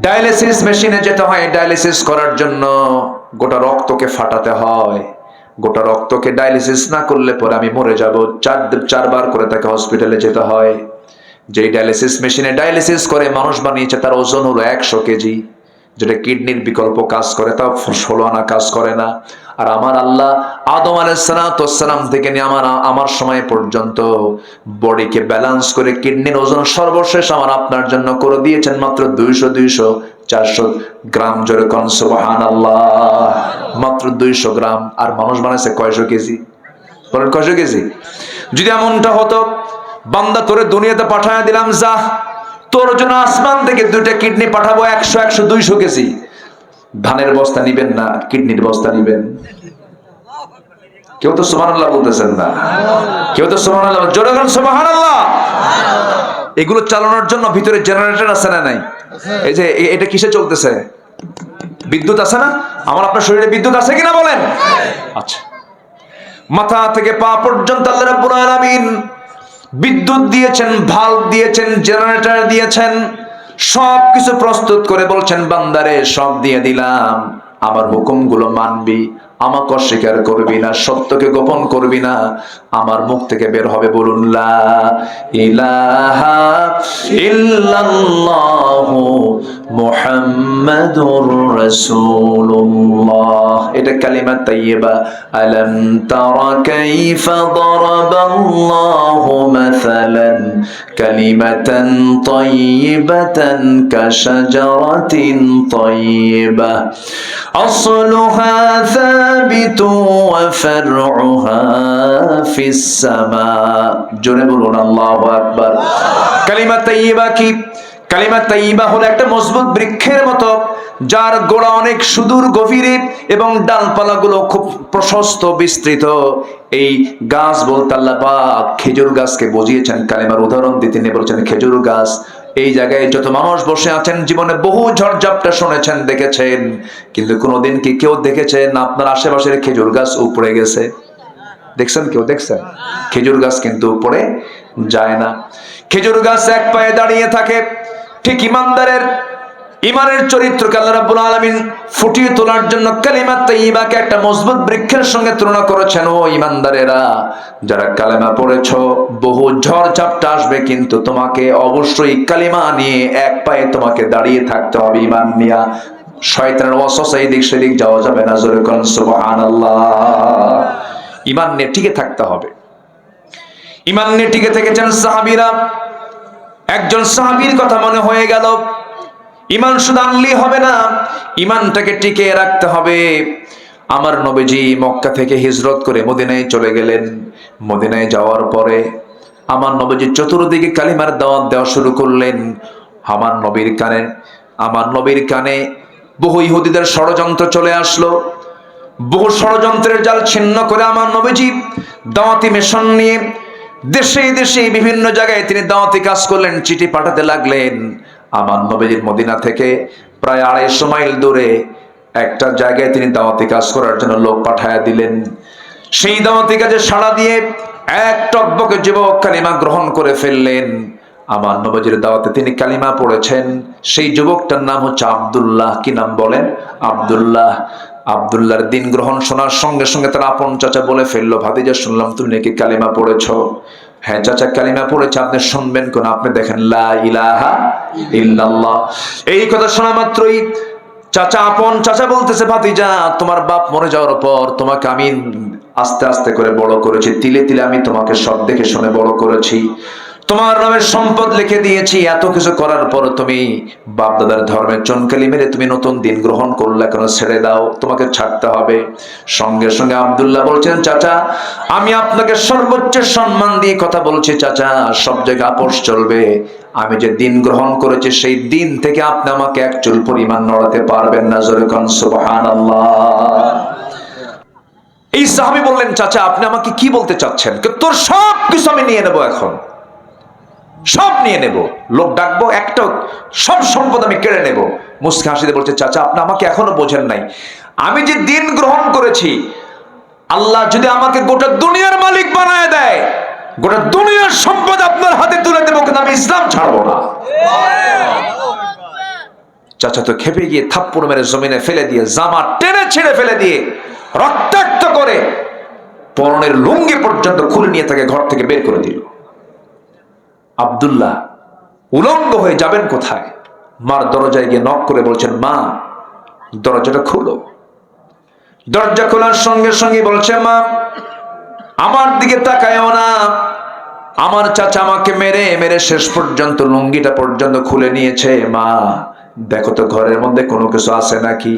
ডায়ালিসিস মেশিনে যেতে হয়। ডায়ালিসিস করার জন্য গোটা রক্তকে ফাটাতে হয়। গোটা রক্তকে ডায়ালিসিস না করলে পরে আমি মরে যাব। 4 বার করে তাকে হসপিটালে যেতে হয়। যেই ডায়ালিসিস মেশিনে ডায়ালিসিস করে মানুষ বানিয়েছে, তার ওজন হলো 100 কেজি। যেটা কিডনির বিকল্প কাজ করে, তাও 16 আনা কাজ করে না। আর আমার আল্লাহ আদম আলাইহিসসালাম থেকে নিয়ে আমার সময় পর্যন্ত বডিকে ব্যালেন্স করে কিডনির ওজন সর্বশেষ আমার আপনার জন্য করে দিয়েছেন মাত্র 200-400 গ্রাম। জোরে কোন সুবহানাল্লাহ। মাত্র 200 গ্রাম। আর মানুষ বানাইছে কয়শো কেজি? বলেন কয়শো কেজি? যদি এমনটা হতো, বান্দা তোরে দুনিয়াতে পাঠায় দিলাম, যা, তোর জন্য আসমান থেকে 2টা কিডনি পাঠাবো, 100-200 কেজি। ধানের বস্তা নিবেন না, কিডনির বস্তা নিবেন। কেউ তো সুবহানাল্লাহ বলতেছেন না, কেউ তো সুবহানাল্লাহ। জোরে বলেন সুবহানাল্লাহ। এগুলো চালানোর জন্য ভিতরে জেনারেটর আছে না নাই? এই যে এটা কিসে চলতেছে? বিদ্যুৎ আছে না? আমার আপনার শরীরে বিদ্যুৎ আছে কিনা বলেন? আচ্ছা, মাথা থেকে পা পর্যন্ত আল্লাহ রাব্বুল আলামিন বিদ্যুৎ দিয়েছেন, ভাল্ব দিয়েছেন, জেনারেটর দিয়েছেন। সবকিছু প্রস্তুত করে বলছেন, বান্দারে সব দিয়ে দিলাম, আমার হুকুমগুলো মানবি, আমাকে অস্বীকার করবি না, সত্যকে গোপন করবি না, আমার মুখ থেকে বের হবে বলুন লা ইলাহা ইল্লাল্লাহু মুহাম্মাদুর রাসূলুল্লাহ। এটা কালিমা তাইয়্যিবা। আলাম তারা কাইফা দারাবাল্লাহু মাসালান কালিমাতান তাইয়্যিবাতান কাশাজারাতিন তাইয়্যিবা আসলুহা সাবিতু ওয়া ফারউহা ফিস সামা। জোরে বলুন আল্লাহু আকবার। কালিমা তাইয়্যিবা কি? কালিমা তাইয়্যিবা হলো একটা মজবুত বৃক্ষের মতো, যার গোড়া অনেক সুদূর গভীরে এবং ডালপালাগুলো খুব প্রশস্ত বিস্তৃত। এই গাছ বলতে আল্লাহ পাক খেজুর গাছকে বুঝিয়েছেন। কালিমার উদাহরণ দিয়ে তিনি বলেছেন খেজুর গাছ। এই জায়গায় যত মানুষ বসে আছেন জীবনে বহু ঝড়ঝাপটা শুনেছেন, দেখেছেন, কিন্তু কোনোদিন কি কেউ দেখেছেন আপনার আশেপাশের খেজুর গাছ উপড়ে গেছে? দেখছেন? কেউ দেখছেন? খেজুর গাছ কিন্তু উপরে যায় না। খেজুর গাছ এক পায়ে দাঁড়িয়ে থাকে। ঠিক ইমানের চরিত্রকে আল্লাহ রাব্বুল আলামিন ফুটিয়ে তোলার জন্য কালিমা তাইয়্যিবাকে একটা মজবুত বৃক্ষের সঙ্গে তুলনা করেছেন। ও ইমানদারেরা, যারা কালেমা পড়েছো, বহু ঝড় ঝাপটা আসবে, কিন্তু তোমাকে অবশ্যই কালিমা নিয়ে এক পায়ে তোমাকে দাঁড়িয়ে থাকতে হবে। ইমান নিয়া শয়তানের ওয়াসওয়াসা এদিক সেদিক যাওয়া যাবে না। জোরে কোন সুবহানাল্লাহ। ইমান নিয়ে টিকে থাকতে হবে। ইমান নিয়ে টিকে থেকেছেন সাহাবীরা। একজন সাহাবীর কথা মনে হয়ে গেল। ইমান শুধু আনলেই হবে না, ইমানটাকে টিকিয়ে রাখতে হবে। আমার নবীজি মক্কা থেকে হিজরত করে মদিনায় চলে গেলেন। মদিনায় যাওয়ার পরে আমার নবীজি চতুর্দিকে কালিমার দাওয়াত দেওয়া শুরু করলেন। আমার নবীর কানে বহু ইহুদিদের ষড়যন্ত্র চলে আসলো। বহু ষড়যন্ত্রের জাল ছিন্ন করে আমার নবীজি দাওয়াতি মিশন নিয়ে দেশে দেশে বিভিন্ন জায়গায় তিনি দাওয়াতি কাজ করলেন, চিঠি পাঠাতে লাগলেন। আমার নবীজির মদিনা থেকে প্রায় 250 মাইল দূরে একটা জায়গায় তিনি দাওয়াতি কাজ করার জন্য লোক পাঠায়া দিলেন। সেই দাওয়াতি কাজে সাড়া দিয়ে এক টকবকে যুবক কালিমা গ্রহণ করে ফেললেন। আমার নবীজির দাওয়াতে তিনি কালিমা পড়েছেন। সেই যুবকটার নাম হচ্ছে আব্দুল্লাহ। কি নাম বলেন? আব্দুল্লাহ। আব্দুল্লাহর দিন গ্রহণ শোনার সঙ্গে সঙ্গে তার আপন চাচা বলে ফেললো, ভাতিজা শুনলাম তুমি নাকি কালিমা পড়েছো। হ্যাঁ চাচা, কালিমা পড়েছে। আপনি শুনবেন কোন? আপনি দেখেন লা ইলাহা ইল্লাল্লাহ। এই কথা শোনা মাত্রই আপন চাচা বলতেছে, ভাতিজা তোমার বাপ মরে যাওয়ার পর তোমাকে আমি আস্তে আস্তে করে বড় করেছি, তিলে তিলে আমি তোমাকে সব দেখে শুনে বড় করেছি, তোমার নামের সম্পদ লিখে দিয়েছি। এত কিছু করার পর তুমি বাপ দাদার ধর্মের চনকালি মেরে তুমি নতুন দিন গ্রহণ করলে, কেন? ছেড়ে দাও, তোমাকে ছাড়তে হবে। সঙ্গে সঙ্গে আব্দুল্লাহ বলছেন, চাচা আমি আপনাকে সর্বোচ্চ সম্মান দিয়ে কথা বলছি চাচা, সব জায়গায় আপোষ চলবে। আমি যে দিন গ্রহণ করেছি সেই দিন থেকে আপনি আমাকে এক চুল পরিমাণ নড়াতে পারবেন না। জোরে কোন সুবহানাল্লাহ। এই সাহাবী বললেন, চাচা আপনি আমাকে কি বলতে চাচ্ছেন? তোর সব কিছু আমি নিয়ে নেবো, এখন সব নিয়ে নেব, লোক ডাকবো, একটা সব সম্পদ আমি কেড়ে নেব। মুস্কি হাসিতে বলছে, চাচা আপনি আমাকে এখনো বোঝেন নাই। আমি যে দিন গ্রহণ করেছি, আল্লাহ যদি আমাকে গোটা দুনিয়ার মালিক বানায় দেয়, গোটা দুনিয়ার সম্পদ আপনার হাতে তুলে দেবো, কিন্তু আমি ইসলাম ছাড়বো না। চাচা তো খেপে গিয়ে থাপ্পড় মেরে জমিনে ফেলে দিয়ে, জামা টেনে ছেড়ে ফেলে দিয়ে, রক্তাক্ত করে পরনের লুঙ্গি পর্যন্ত খুলে নিয়ে তাকে ঘর থেকে বের করে দিল। আব্দুল্লাহ উলঙ্গ হয়ে যাবেন কোথায়? মার দরজায় গিয়ে নক করে বলছেন, মা দরজাটা খুলো। দরজা খোলার সঙ্গে সঙ্গে বলছে, মা আমার দিকে তাকায়ও না। আমার চাচা আমাকে মেরে মেরে শেষ পর্যন্ত লুঙ্গিটা পর্যন্ত খুলে নিয়েছে। মা দেখো তো ঘরের মধ্যে কোনো কিছু আছে নাকি।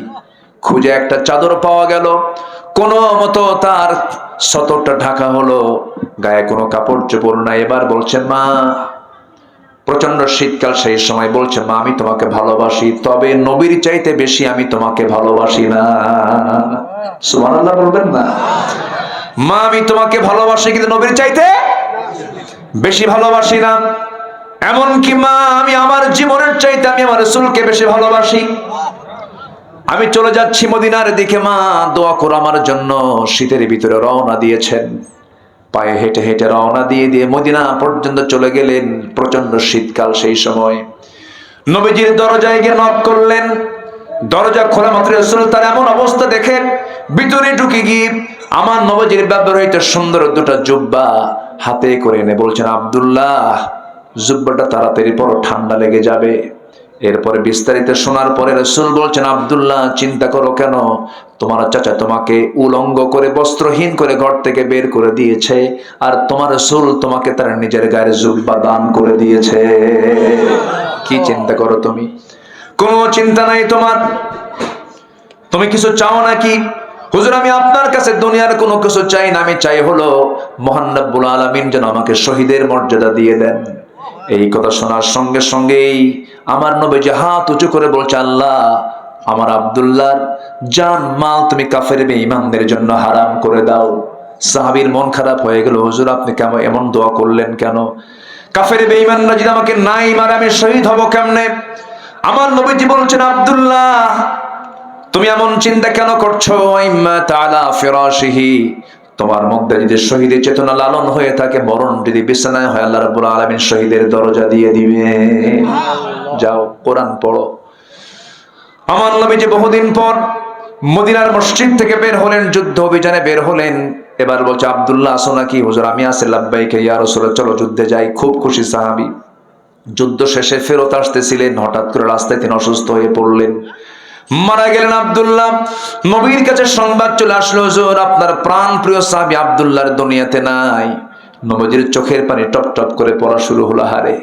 খুঁজে একটা চাদর পাওয়া গেল, কোন মতো তার সতরটা ঢাকা হলো, গায়ে কোনো কাপড় চোপড় নাই। এবার বলছেন, মা প্রচন্ড শীতকাল, সেই সময় বলছে, মা আমি তোমাকে ভালোবাসি, তবে নবীর চাইতে বেশি আমি তোমাকে ভালোবাসি না। সুবহানাল্লাহ বলবেন না? মা আমি তোমাকে ভালোবাসি, কিন্তু নবীর চাইতে বেশি ভালোবাসি না। এমনকি মা আমি আমার জীবনের চাইতে আমি আমার রাসূলকে বেশি ভালোবাসি। আমি চলে যাচ্ছি মদিনার দিকে, মা দোয়া করো আমার জন্য। শীতের ভিতরে রওনা দিয়েছেন, পায়ে হেঁটে হেঁটে রওনা দিয়ে দিয়ে মদিনা পর্যন্ত চলে গেলেন। প্রচন্ড শীতকাল সেই সময়। নবীজির দরজায় গিয়ে নক করলেন। দরজা খোলা মাত্র রাসূল তার এমন অবস্থা দেখে ভিতরে ঢুকে গিয়ে আমার নবীজির ব্যবহৃত সুন্দর দুটো জুব্বা হাতে করে এনে বলছেন, আব্দুল্লাহ, জুব্বাটা তাড়াতাড়ি পরো, ঠান্ডা লেগে যাবে। এরপরে বিস্তারিত শোনার পরে রাসূল বলছেন, আব্দুল্লাহ, চিন্তা করো কেন? তোমার চাচা তোমাকে উলঙ্গ করে বস্ত্রহীন করে ঘর থেকে বের করে দিয়েছে, আর তোমার রাসূল তোমাকে তার নিজের গায়ের জুব্বা দান করে দিয়েছে। কি চিন্তা করো তুমি? কোনো চিন্তা নাই তোমার? তুমি কিছু চাও নাকি? হুজুর, আমি আপনার কাছে দুনিয়ার কোনো কিছু চাই না, আমি চাই হলো মহান রব্বুল আলামিন যেন আমাকে শহীদের মর্যাদা দিয়ে দেন। এই কথা শোনার সঙ্গে সঙ্গেই আমার নবীজি হাত উঁচু করে বলছে, আল্লাহ, আমার আব্দুল্লাহর জান মাল তুমি কাফের বেঈমানদের জন্য হারাম করে দাও। সাহাবীর মন খারাপ হয়ে গেল, হুজুর আপনি কেমন এমন দোয়া করলেন কেন? কাফের বেঈমানরা যদি আমাকে নাই মারে আমি শহীদ হব কেমনে? আমার নবীজি বলছেন, আব্দুল্লাহ, তুমি এমন চিন্তা কেন করছো? ইম্মা তাআলা ফিরাশিহি, তোমার মধ্যে যদি শহীদের চেতনা লালন হয়ে থাকে, মরণ যদি বিছানায় হয়, আল্লাহ রাব্বুল আলামিন শহীদের দরজা দিয়ে দিবে। যাও কোরআন পড়ো। আমার নবীজি বহুদিন পর মদিনার মসজিদ থেকে বের হলেন, যুদ্ধ অভিযানে বের হলেন। এবার বলছে, আব্দুল্লাহ আসো নাকি? হুজুর আমি আছি। লাব্বাইক ইয়া রাসূলুল্লাহ, চলো যুদ্ধে যাই। খুব খুশি সাহাবী। যুদ্ধ শেষে ফেরত আসতেছিলেন, হঠাৎ করে রাস্তায় তিনি অসুস্থ হয়ে পড়লেন, মারা গেলেন। আব্দুল্লাহ, নবীর কাছে সংবাদ চলে আসলো, হুজুর আপনার প্রাণ প্রিয় সাহাবী আব্দুল্লাহর দুনিয়াতে নাই। নবীর চোখের পানি টপ টপ করে পড়া শুরু হলো। হারে,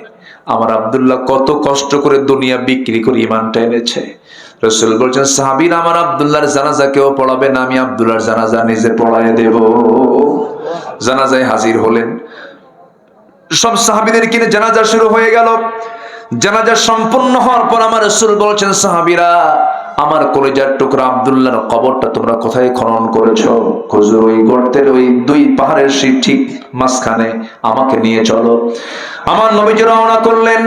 আমার আব্দুল্লাহ কত কষ্ট করে দুনিয়া বিক্রি করে ঈমানটা এনেছে। রাসূল বলছেন, সাহাবীরা আমার আব্দুল্লাহর জানাজা কেউ পড়াবে না, আমি আব্দুল্লাহর জানাজা নিজে পড়ায় দেব। জানাজায় হাজির হলেন, সব সাহাবীদের কিনে জানাজা শুরু হয়ে গেল। জানাজা সম্পূর্ণ হওয়ার পর আমার রাসূল বলছেন, সাহাবীরা, আমার কলিজার টুকরা আব্দুল্লাহর কবরটা তোমরা কোথায় খনন করেছো? হুজুর ওই গর্তের ওই দুই পাহাড়ের ঠিক মাঝখানে, আমাকে নিয়ে চলো। আমার নবীজি রওনা করলেন,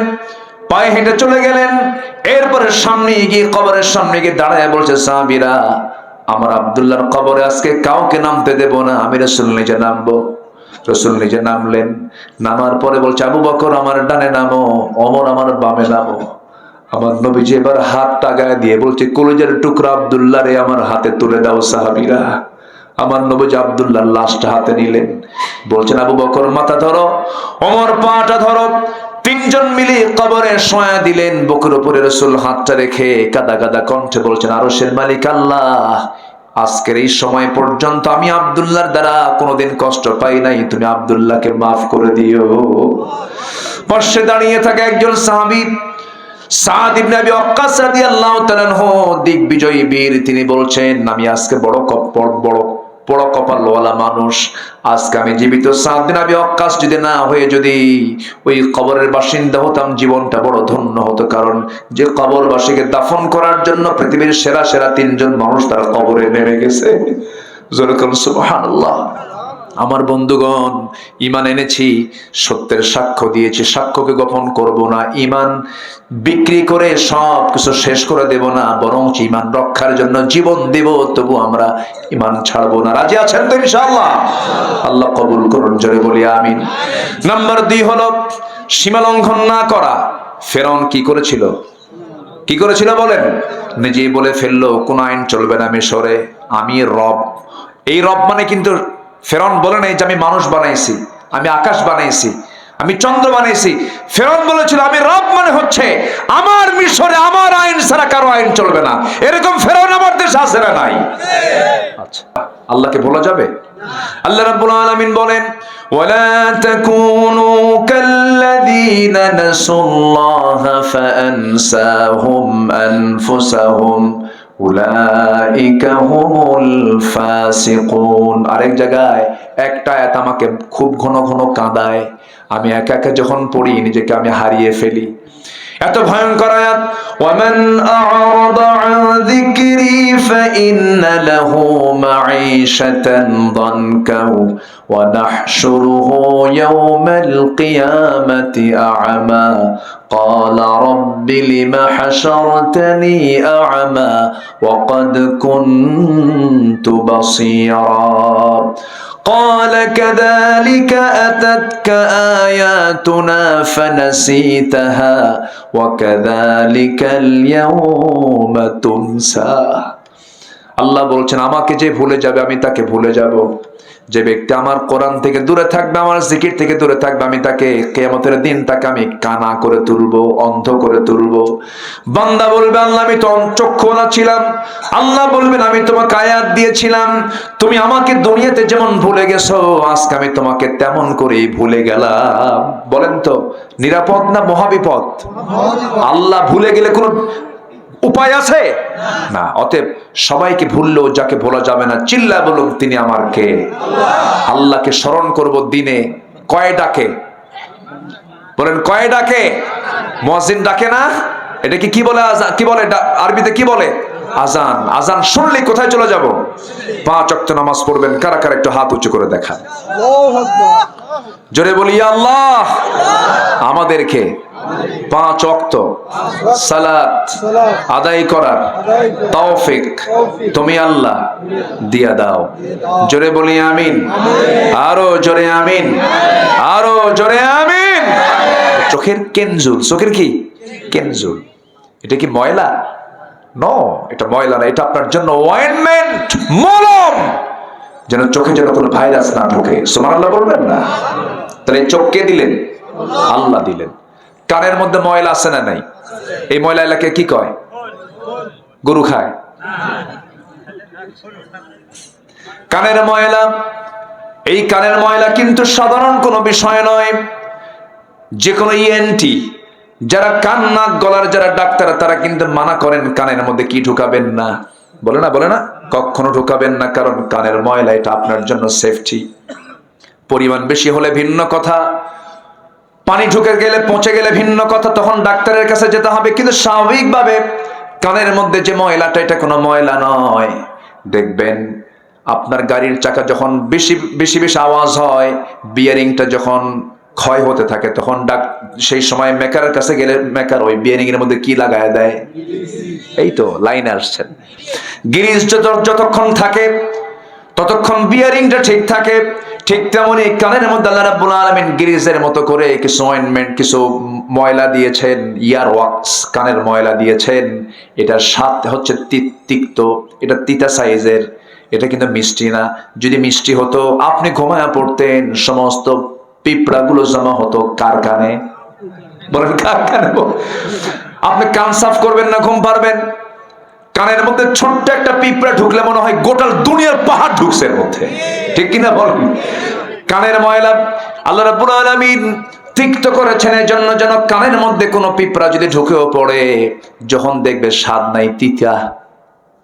পায়ে হেঁটে চলে গেলেন। এরপরে সামনে গিয়ে কবরের সামনে গিয়ে দাঁড়ায় বলছে, সাহাবীরা, আমার আব্দুল্লাহর কবরে আজকে কাউকে নামতে দেব না, আমি রাসূল নিজে নামবো। রাসূল নিজে নামলেন। নামার পরে বলছে, আবু বকর আমার ডানে নামো, ওমর আমার বামে নামো। আমার নবীজি এবার হাত টাগায় দিয়ে বলছে, কলিজার টুকরা আব্দুল্লাহ রে আমার হাতে তুলে দাও। সাহাবীরা, আমার নবীজি আব্দুল্লাহর লাশটা হাতে নিলেন। বলছেন, আবু বকর মাথা ধরো, ওমর পাটা ধরো। তিনজন মিলে কবরে শোয়া দিলেন। বুকের উপরে রাসূল হাতটা রেখে কাদা কাদা কণ্ঠে বলছেন, আরশের মালিক আল্লাহ, আজকের এই সময় পর্যন্ত আমি আব্দুল্লাহর দ্বারা কোনোদিন কষ্ট পাই নাই, তুমি আব্দুল্লাহকে মাফ করে দিও। পাশে দাঁড়িয়ে থাকা একজন সাহাবী সাদ ইবনে আবি ওয়াক্কাস রাদিয়াল্লাহু তাআলা আনহু, দিগ্বিজয়ী বীর, তিনি বলছেন, আমি আজকে বড় কপালওয়ালা মানুষ। আজকে আমি জীবিত সাদ ইবনে আবি ওয়াক্কাস যদি না হয়ে যদি ওই কবরের বাসিন্দা হতাম, জীবনটা বড় ধন্য হতো। কারণ যে কবরবাসীকে দাফন করার জন্য পৃথিবীর সেরা সেরা তিনজন মানুষ তার কবরে নেমে গেছে। জোরে বলুন সুবহানাল্লাহ। আমার বন্ধুগণ, ঈমান এনেছি, সত্যের সাক্ষ্য দিয়েছি, সাক্ষ্যকে গোপন করব না। ঈমান বিক্রি করে সব কিছু শেষ করে দেব না, বরং ঈমান রক্ষার জন্য জীবন দেব, তবু আমরা ঈমান ছাড়বো না। রাজি আছেন তো ইনশাআল্লাহ? আল্লাহ কবুল করুন, জোরে বলি আমিন। নাম্বার 2 হলো সীমা লঙ্ঘন না করা। ফেরাউন কি করেছিল? কি করেছিল বলেন? নিজেই বলে ফেললো, কোন আইন চলবে না মিশরে, আমি রব। এই রব মানে কিন্তু ফেরাউন বলে নাই যে আমি মানুষ বানাইছি, আমি আকাশ বানাইছি, আমি চন্দ্র বানাইছি। ফেরাউন বলেছিল, আমি রব মানে হচ্ছে আমার মিশরে আমার আইন ছাড়া কারো আইন চলবে না। এরকম ফেরাউন আমার দেশে আছে না নাই? আচ্ছা, আল্লাহকে ভোলা যাবে? আল্লাহ রাব্বুল আলামিন বলেন, ওয়ালা তাকুনু কাল্লাযীনা নাসুল্লাহা ফাআনসাহুম আনফুসাহুম উলাইকা হুমুল ফাসিকুন। আরেক জায়গায় একটা আয়াত আমাকে খুব ঘন ঘন কাঁদায়, আমি একা একা যখন পড়ি নিজেকে আমি হারিয়ে ফেলি। এত ভয়ঙ্কর আয়াত, ওয়ামান আ'রাদা আন যিকরি ফাইন্না লাহু মাঈশাতান দানকা ওয়া নাহশুরুহু ইয়াওমাল কিয়ামাতি আ'মা قال رب لم حشرتني أعمى وقد كنت بصيرا قال كذلك أتتك آياتنا فنسيتها وكذلك اليوم تنسى। আল্লাহ বলছেন আমাকে যে ভুলে যাবে আমি তাকে ভুলে যাব, যে ব্যক্তি আমার কোরআন থেকে দূরে থাকবে, আমার জিকির থেকে দূরে থাকবে, আমি তাকে কিয়ামতের দিন তাকে আমি কানা করে তুলবো, অন্ধ করে তুলবো। বান্দা বলবে আল্লাহ আমি তো চক্ষুওয়ালা ছিলাম, আল্লাহ বলবেন আমি তোমাকে আয়াত দিয়েছিলাম, তুমি আমাকে দুনিয়াতে যেমন ভুলে গেছো আজকে আমি তোমাকে তেমন করেই ভুলে গেলাম। বলেন তো নিরাপদ না মহাবিপদ? আল্লাহ ভুলে গেলে কোনো উপায় আছে না। অতএব সবাইকে ভুললেও যাকে ভোলা যাবে না, চিল্লা বলুন তিনি আমার কে? আল্লাহকে স্মরণ করব দিনে কয় ডাকে? বলেন কয় ডাকে? মুয়াজ্জিন ডাকে না? এটাকে কি বলে? কি বলে আরবিতে? কি বলে? আজান। আজান শুনলে কোথায় চলে যাব? 5 ওয়াক্ত নামাজ পড়বেন। কারা কারা একটু হাত উঁচু করে দেখান, জোরে বলি আল্লাহ আমাদেরকে 5 ওয়াক্ত সালাত আদায় করার তৌফিক তুমি আল্লাহ দিয়া দাও। জোরে বলি আমিন, আরো জোরে আমিন, আরো জোরে আমিন। চোখের কেনজুল, চোখের কি কেনজুল? এটা কি ময়লা? নো, এটা ময়লা না, এটা আপনার জন্য অয়েন্টমেন্ট, মলম, যেন চোখে যেন কোনো ভাইরাস না ঢোকে। সুবহানাল্লাহ বলবেন না? তাহলে চোখ কে দিলেন? আল্লাহ দিলেন। কানের মধ্যে ময়লা আছে না নাই? এই ময়লা এলাকায় কি কয়? গরু খায়। কানের ময়লা, এই কানের ময়লা কিন্তু সাধারণ কোনো বিষয় নয়। যে কোনো ইএনটি যারা কান নাক গলার যারা ডাক্তার তারা কিন্তু মানা করেন কানের মধ্যে কি ঢুকাবেন না। বলে না? বলে না? কখনো ঢুকাবেন না, কারণ কানের ময়লা এটা আপনার জন্য সেফটি। পরিমাণ বেশি হলে ভিন্ন কথা, পানি ঢুকে গেলে পচে গেলে ভিন্ন কথা, তখন ডাক্তারের কাছে যেতে হবে। কিন্তু স্বাভাবিকভাবে কানের মধ্যে যে ময়লাটা এটা কোনো ময়লা নয়। দেখবেন আপনার গাড়ির চাকা যখন বেশি বেশি বেশি আওয়াজ হয়, বিয়ারিংটা যখন ক্ষয় হতে থাকে, তখন সেই সময় মেকারের কাছে গেলে মেকার ওই বিয়ারিং এর মধ্যে কি লাগায় দেয়? এই তো লাইনে আসছেন। গ্রিজ যতক্ষণ থাকে ততক্ষণ বিয়ারিংটা ঠিক থাকে। ঠিক তেমনি কানের মধ্যে আল্লাহ রাব্বুল আলামিন গ্রিজের মতো করে কিছু অয়েন্টমেন্ট, কিছু ময়লা দিয়েছেন, ইয়ার ওয়াক্স, কানের ময়লা দিয়েছেন। এটার স্বাদ হচ্ছে তিক্ত, এটা তিতা সাইজের, এটা কিন্তু মিষ্টি না। যদি মিষ্টি হতো আপনি ঘুমায়া পড়তেন, সমস্ত পিঁপড়াগুলো জমা হতো কার কানে? বলেন কার কানে? আপনি কান সাফ করবেন না ঘুম পারবেন? কানের মধ্যে ছোট্ট একটা পিঁপড়া ঢুকলে মনে হয় গোটা দুনিয়ার পাহাড় ঢুকছে এর মধ্যে, ঠিক কিনা বলেন? কানের ময়লা আল্লাহ রাব্বুল আলামিন তিক্ত করেছেন এই জন্য যেন কানের মধ্যে কোনো পিঁপড়া যদি ঢুকেও পড়ে, যখন দেখবে স্বাদ নাই, তিতা,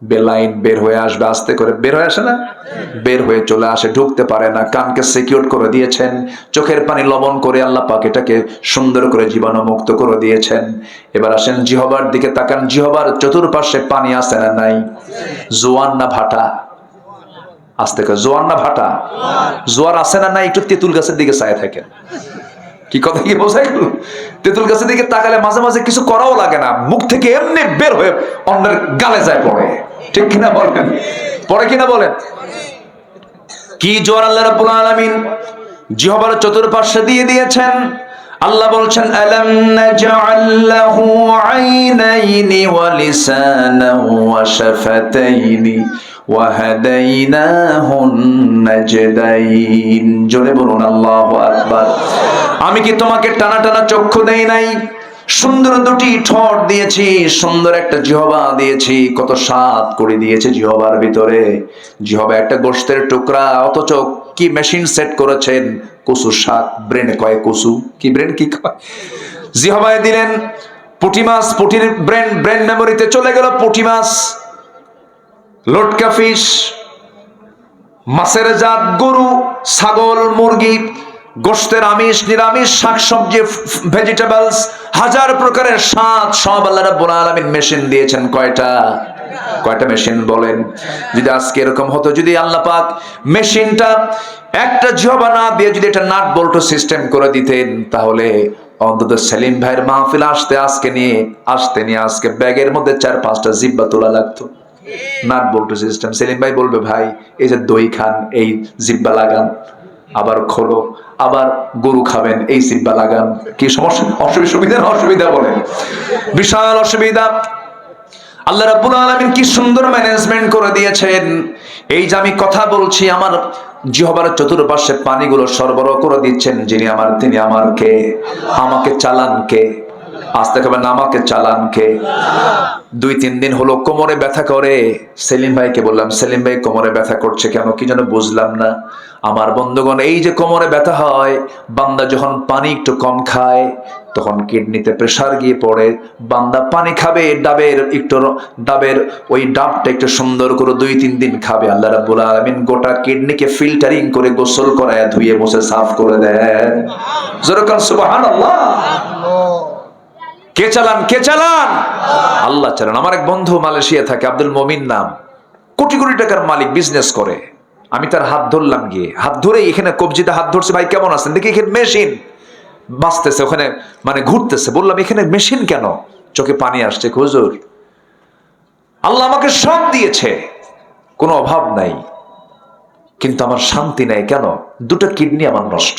বেলাইন বের হয়ে আসবে, আস্তে করে বের হয়ে আসে না? বের হয়ে চলে আসে, ঢুকতে পারে না। কানকে সিকিউর করে দিয়েছেন, চোখের পানি লবণ করে আল্লাহ পাক এটাকে সুন্দর করে জীবাণু মুক্ত করে দিয়েছেন। এবার আসেন জিহ্বার দিকে তাকান, জিহ্বার চতুর্পাশে পানি আছে না নাই? জোয়ান না ভাটা? আস্তে করে, জোয়ান না ভাটা? জোয়ার আছে না নাই? একটু তেঁতুল গাছের দিকে চায় থাকেন। কি কথা কি বোঝাই গেল? তেঁতুল গাছের দিকে তাকালে মাঝে মাঝে কিছু করাও লাগে না, মুখ থেকে এমনি বের হয়ে অন্যের গালে যায় পড়ে, ঠিক কিনা বলেন? পড়ে কিনা বলেন? কি জোয়ার আল্লাহ রাব্বুল আলামিন জিহ্বার চতুর্পাশে দিয়ে দিয়েছেন। আল্লাহ বলছেন আলাম নাজআল লাহু আইনাইনি ওয়া লিসানান ওয়া শাফাতাইনি ওয়া হাদাইনাহুন নাজদাইন। জোরে বলুন আল্লাহু আকবার। আমি কি তোমাকে টানা টানা চক্ষু দেই নাই? সুন্দর দুটি ঠোঁট দিয়েছি, সুন্দর একটা জিহ্বা দিয়েছি, কত স্বাদ করে দিয়েছে জিহ্বার ভিতরে। জিহ্বা একটা গোশতের টুকরা, অথচ কি মেশিন সেট করেছেন? কচু শাক, ব্রেনে কয় কচু, কি ব্রেন কি কয়, জিহ্বায় দিলেন পুঁটি মাছ, পুঁটির ব্রেন মেমোরিতে চলে গেল পুঁটি মাছ, লটকা ফিশ, মাছের জাত, গরু, ছাগল, মুরগি, গোশতের আমিষ, নিরামিষ, শাকসবজি, ভেজিটেবলস, হাজার প্রকারের স্বাদ সব আল্লাহ রাব্বুল আলামিন মেশিন দিয়েছেন। কয়টা? কয়টা মেশিন বলেন? যদি আজকে এরকম হতো, যদি আল্লাহ পাক মেশিনটা একটা জিহ্বা না দিয়ে যদি এটা নাট বল্টু সিস্টেম করে দিতেন, তাহলে অন্তত সেলিম ভাইয়ের মাহফিল আসতে নিয়ে আজকে ব্যাগের মধ্যে 4-5টা জিহ্বা তোলা লাগতো। নাট বল্টু সিস্টেম। সেলিম ভাই বলবে ভাই এই যে দই খান এই জিব্বা লাগান, আবার খোলো, আবার গরু খাবেন এই জিব্বা লাগান। কি সমস্যা? অসুবিধা না অসুবিধা বলেন? বিশাল অসুবিধা। আল্লাহ রাব্বুল আলামিন কি সুন্দর ম্যানেজমেন্ট করে দিয়েছেন। এই যে আমি কথা বলছি, আমার জিহ্বার চতুর্পাশে পানিগুলো সরবরাহ করে দিচ্ছেন যিনি আমার, তিনি আমার কে? আমাকে চালান কে? আস্তে খাবেন, আমাকে চালান কে? 2-3 দিন হলো কোমরে ব্যথা করে। সেলিম ভাইকে বললাম, সেলিম ভাই কোমরে ব্যথা করছে কেন? কি যেন বুঝলাম না। আমার বন্ধুগণ, এই যে কোমরে ব্যথা হয়, বান্দা যখন পানি একটু কম খায় তখন কিডনিতে প্রেসার গিয়ে পড়ে। বান্দা পানি খাবে, ডাবের ওই ডাবটা একটু সুন্দর করে 2-3 দিন খাবে, আল্লাহ রাব্বুল আলামিন গোটা কিডনিকে ফিল্টারিং করে গোসল করায় ধুয়ে মুছে সাফ করে দেন। জোরে কান সুবহানাল্লাহ। কে চালান? কে চালান? আল্লাহ চালান। আমার এক বন্ধু মালয়েশিয়া থাকে, আব্দুল মমিন নাম, কোটি কোটি টাকার মালিক, বিজনেস করে। আমি তার হাত ধরলাম, গিয়ে হাত ধরে এখানে কবজিতে হাত ধরছে, ভাই কেমন আছেন? দেখি এখানে মেশিন বাঁচতেছে, ওখানে মানে ঘুরতেছে। বললাম এখানে মেশিন কেন? চোখে পানি আসছে। হুজুর আল্লাহ আমাকে সব দিয়েছে, কোনো অভাব নাই, কিন্তু আমার শান্তি নাই। কেন? 2টা কিডনি আমার নষ্ট।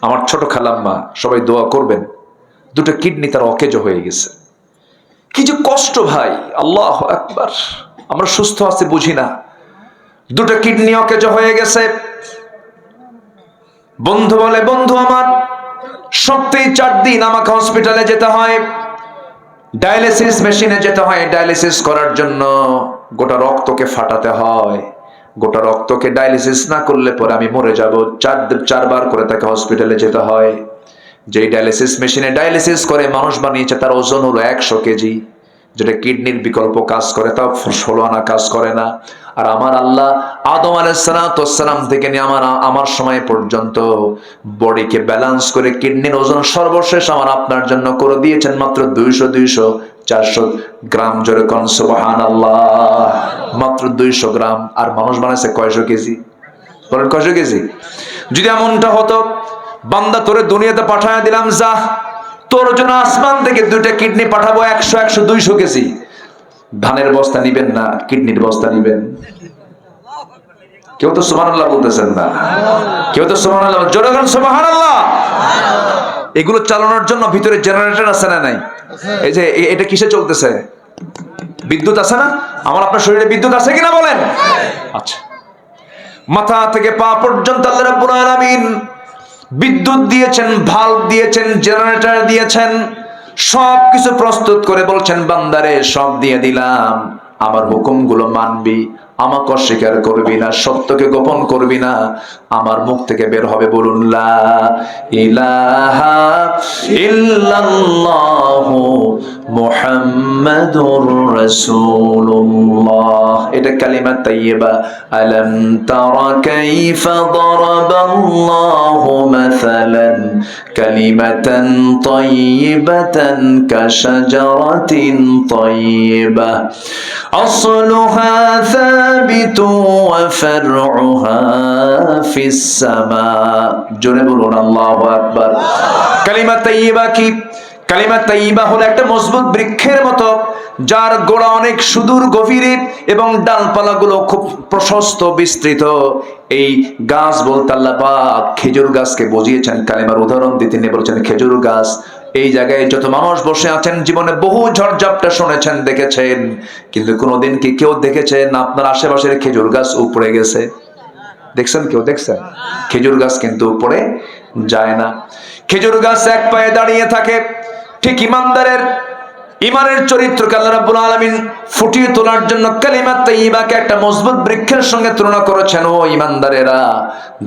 আমার ছোট খালাম্মা, সবাই দোয়া করবেন, 2টা কিডনি তার অকেজ হয়ে গেছে। কি যে কষ্ট ভাই, আল্লাহু আকবার। আমরা সুস্থ আছি বুঝি না, 2টা কিডনি অকেজ হয়ে গেছে। বন্ধু বলে, বন্ধু আমার সপ্তাহে 4 দিন আমাকে হসপিটালে যেতে হয়, ডায়ালিসিস মেশিনে যেতে হয়। ডায়ালিসিস করার জন্য গোটা রক্তকে ফাটাতে হয়। গোটা রক্তকে ডায়ালিসিস না করলে পরে আমি মরে যাব। 4বার করে তাকে হসপিটালে যেতে হয়। যেই ডায়ালিসিস মেশিনে ডায়ালিসিস করে মানুষ বানিয়েছে, তার ওজন হলো 100 কেজি, যেটা কিডনির বিকল্প কাজ করে, তাও 16 আনা কাজ করে না। আর আমার আল্লাহ আদম আলাইহিসসালাম থেকে নিয়ে আমার সময় পর্যন্ত বডিকে ব্যালেন্স করে কিডনির ওজন সর্বশেষ আমার আপনার জন্য করে দিয়েছেন মাত্র 200-400 গ্রাম। জোরে কোন সুবহানাল্লাহ। মাত্র 200 গ্রাম। আর মানুষ বানাইছে কয়শো কেজি? বলেন কয়শো কেজি? যদি এমনটা হতো, বান্দা তোরে দুনিয়াতে পাঠায় দিলাম, যা তোর জন্য আসমান থেকে 2টা কিডনি পাঠাবো, 100-200 কেজি। ধানের বস্তা নিবেন না, কিডনির বস্তা নিবেন। কেউ তো সুবহানাল্লাহ বলতেছেন না, কেউ তো সুবহানাল্লাহ, জোরে বলেন সুবহানাল্লাহ। এগুলো চালানোর জন্য ভিতরে জেনারেটর আছে না নাই? এই যে এটা কিসে চলতেছে? বিদ্যুৎ আছে না? আমার আপনার শরীরে বিদ্যুৎ আছে কিনা বলেন? আচ্ছা, মাথা থেকে পা পর্যন্ত আল্লাহ রাব্বুল আলামিন বিদ্যুৎ দিয়েছেন, ভাল্ব দিয়েছেন, জেনারেটর দিয়েছেন, সবকিছু প্রস্তুত করে বলছেন, বান্দারে সব দিয়ে দিলাম, আমার হুকুমগুলো মানবি, আমাকে অস্বীকার করবি না, সত্যকে গোপন করবি না, আমার মুখ থেকে বের হবে বলুন লা ইলাহা ইল্লাল্লাহু মুহাম্মাদুর রাসূলুল্লাহ। এটা কালিমা তাইয়্যিবা। আলাম তারা কাইফা দারাবাল্লাহু মাসালান কালিমাতান তাইয়্যিবাতান কাশাজারাতিন তাইয়্যিবা আসলুহা সাবিতু ওয়া ফারউহা ফিস সামা। জোরে বলুন আল্লাহু আকবার। কালিমা তাইয়্যিবা কি? কালিমা তাইয়্যিবা হলো একটা মজবুত বৃক্ষের মতো, যার গোড়া অনেক সুদূর গভীরে এবং ডালপালাগুলো খুব প্রশস্ত বিস্তৃত। এই গাছ বলতে আল্লাহ পাক খেজুর গাছকে বুঝিয়েছেন, কালিমার উদাহরণ দিয়ে তিনি বলেছেন খেজুর গাছ। এই জায়গায় যত মানুষ বসে আছেন জীবনে বহু ঝড়ঝাপটা শুনেছেন, দেখেছেন, কিন্তু কোনোদিন কি কেউ দেখেছেন আপনার আশেপাশের খেজুর গাছ উপড়ে গেছে? দেখছেন? কেউ দেখছেন? খেজুর গাছ কিন্তু উপরে যায় না। খেজুর গাছ এক পায়ে দাঁড়িয়ে থাকে। ঠিক ইমানের চরিত্রকে আল্লাহ রাব্বুল আলামিন ফুটিয়ে তোলার জন্য কালিমা তাইয়্যিবাকে একটা মজবুত বৃক্ষের সঙ্গে তুলনা করেছেন। ও ইমানদারেরা,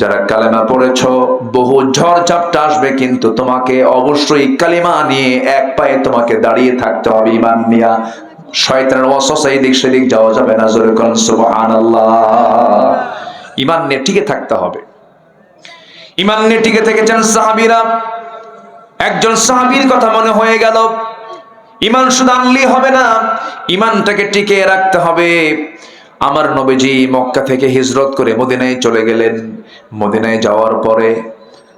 যারা কালেমা পড়েছো, বহু ঝড় ঝাপটা আসবে, কিন্তু তোমাকে অবশ্যই কালিমা নিয়ে এক পায়ে তোমাকে দাঁড়িয়ে থাকতে হবে, ইমান নিয়া। শয়তানের ওয়াসওয়াসা এদিক সেদিক যাওয়া যাবে না। জোরে কোন সুবহানাল্লাহ। ইমান নিয়ে টিকে থাকতে হবে। ইমান নিয়ে টিকে থেকেছেন সাহাবীরা। একজন সাহাবীর কথা মনে হয়ে গেল, ইমান শুধু আনলেই হবে না, ইমানটাকে টিকে রাখতে হবে। আমার নবীজি মক্কা থেকে হিজরত করে মদিনায় চলে গেলেন। মদিনায় যাওয়ার পরে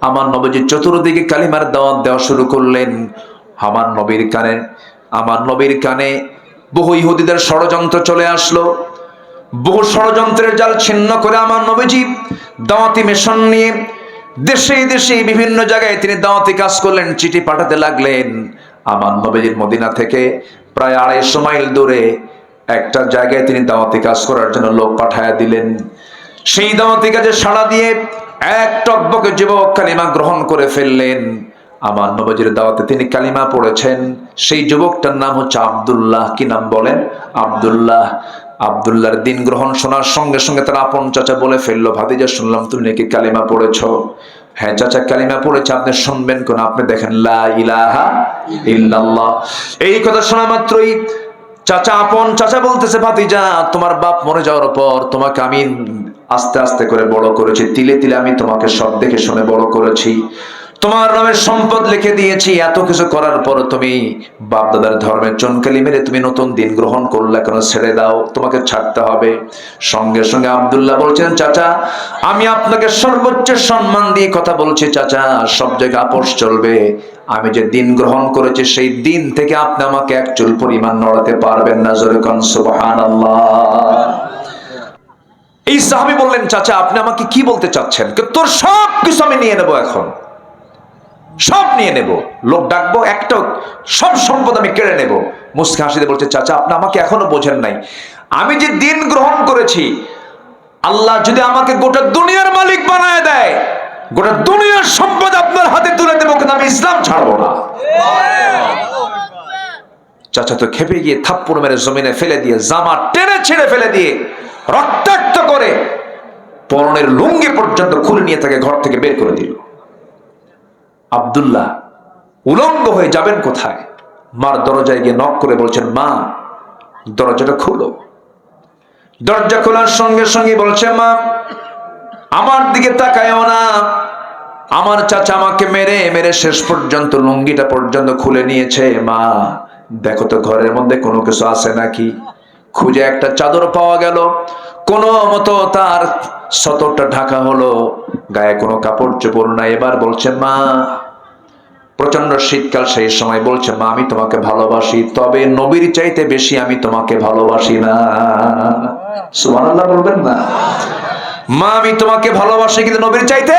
আমার নবীজি চতুর্দিকে কালিমার দাওয়াত দেওয়া শুরু করলেন। আমার নবীর কানে বহু ইহুদিদের ষড়যন্ত্র চলে আসলো। বহু ষড়যন্ত্রের জাল ছিন্ন করে আমার নবীজি দাওয়াতি মিশন নিয়ে দেশে দেশে বিভিন্ন জায়গায় তিনি দাওয়াতি কাজ করলেন, চিঠি পাঠাতে লাগলেন। আমার নবীজির মদিনা থেকে প্রায় 250 মাইল দূরে একটা জায়গায় তিনি দাওয়াতি কাজ করার জন্য লোক পাঠায়া দিলেন। সেই দাওয়াতি কাজে সাড়া দিয়ে এক টকবকে যুবক কালিমা গ্রহণ করে ফেললেন। আমার নবীজির দাওয়াতে তিনি কালিমা পড়েছেন। সেই যুবকটার নাম হচ্ছে আব্দুল্লাহ। কি নাম বলেন? আব্দুল্লাহ। আব্দুল্লাহর দিন গ্রহণ শোনার সঙ্গে সঙ্গে তার আপন চাচা বলে ফেললো, ভাতিজা শুনলাম তুমি নাকি কালিমা পড়েছো। হ্যাঁ চাচা কালিমা পড়েছে, আপনি শুনবেন কোন? আপনি দেখেন লা ইলাহা ইল্লাল্লাহ। এই কথা শোনা মাত্রই চাচা, আপন চাচা বলতেছে, ভাতিজা তোমার বাপ মরে যাওয়ার পর তোমাকে আমি আস্তে আস্তে করে বড় করেছি, তিলে তিলে আমি তোমাকে সব দেখে শুনে বড় করেছি, তোমার নামের সম্পদ লিখে দিয়েছি। এত কিছু করার পর তুমি বাপ দাদার ধর্মের চনকালি মেরে তুমি নতুন দিন গ্রহণ করলে, কেন? ছেড়ে দাও, তোমাকে ছাড়তে হবে। সঙ্গে সঙ্গে আব্দুল্লাহ বলছেন, চাচা আমি আপনাকে সর্বোচ্চ সম্মান দিয়ে কথা বলছি চাচা, সব জায়গায় আপোষ চলবে। আমি যে দিন গ্রহণ করেছি সেই দিন থেকে আপনি আমাকে এক চুল পরিমাণ নড়াতে পারবেন না। জোরে কোন সুবহানাল্লাহ। এই সাহাবী বললেন, চাচা আপনি আমাকে কি বলতে চাচ্ছেন? তোর সব কিছু আমি নিয়ে নেবো, এখন সব নিয়ে নেব, লোক ডাকবো, একটা সব সম্পদ আমি কেড়ে নেব। মুস্কি হাসিতে বলছে, চাচা আপনি আমাকে এখনো বোঝেন নাই। আমি যে দিন গ্রহণ করেছি, আল্লাহ যদি আমাকে গোটা দুনিয়ার মালিক বানায় দেয়, গোটা দুনিয়ার সম্পদ আপনার হাতে তুলে দেবো, কিন্তু আমি ইসলাম ছাড়বো না। চাচা তো খেপে গিয়ে থাপ্পড় মেরে জমিনে ফেলে দিয়ে, জামা টেনে ছিঁড়ে ফেলে দিয়ে, রক্তাক্ত করে পরনের লুঙ্গি পর্যন্ত খুলে নিয়ে তাকে ঘর থেকে বের করে দিল। আব্দুল্লাহ উলঙ্গ হয়ে যাবেন কোথায়? মার দরজায় গিয়ে নক করে বলছেন, মা দরজাটা খুলো। দরজা খোলার সঙ্গে সঙ্গে বলছে, মা আমার দিকে তাকায়ও না, আমার চাচা আমাকে মেরে মেরে শেষ পর্যন্ত লুঙ্গিটা পর্যন্ত খুলে নিয়েছে। মা দেখো তো ঘরের মধ্যে কোনো কিছু আছে নাকি। খুঁজে একটা চাদর পাওয়া গেল, কোনো মতো তার সতরটা ঢাকা হলো, গায়ে কোনো কাপড় চোপড় নাই। এবার বলছে, মা প্রচন্ড শীতকাল, সেই সময় বলছে, মা আমি তোমাকে ভালোবাসি, তবে নবীর চাইতে বেশি আমি তোমাকে ভালোবাসি না। সুবহানাল্লাহ বলবেন না? মা আমি তোমাকে ভালোবাসি কিন্তু নবীর চাইতে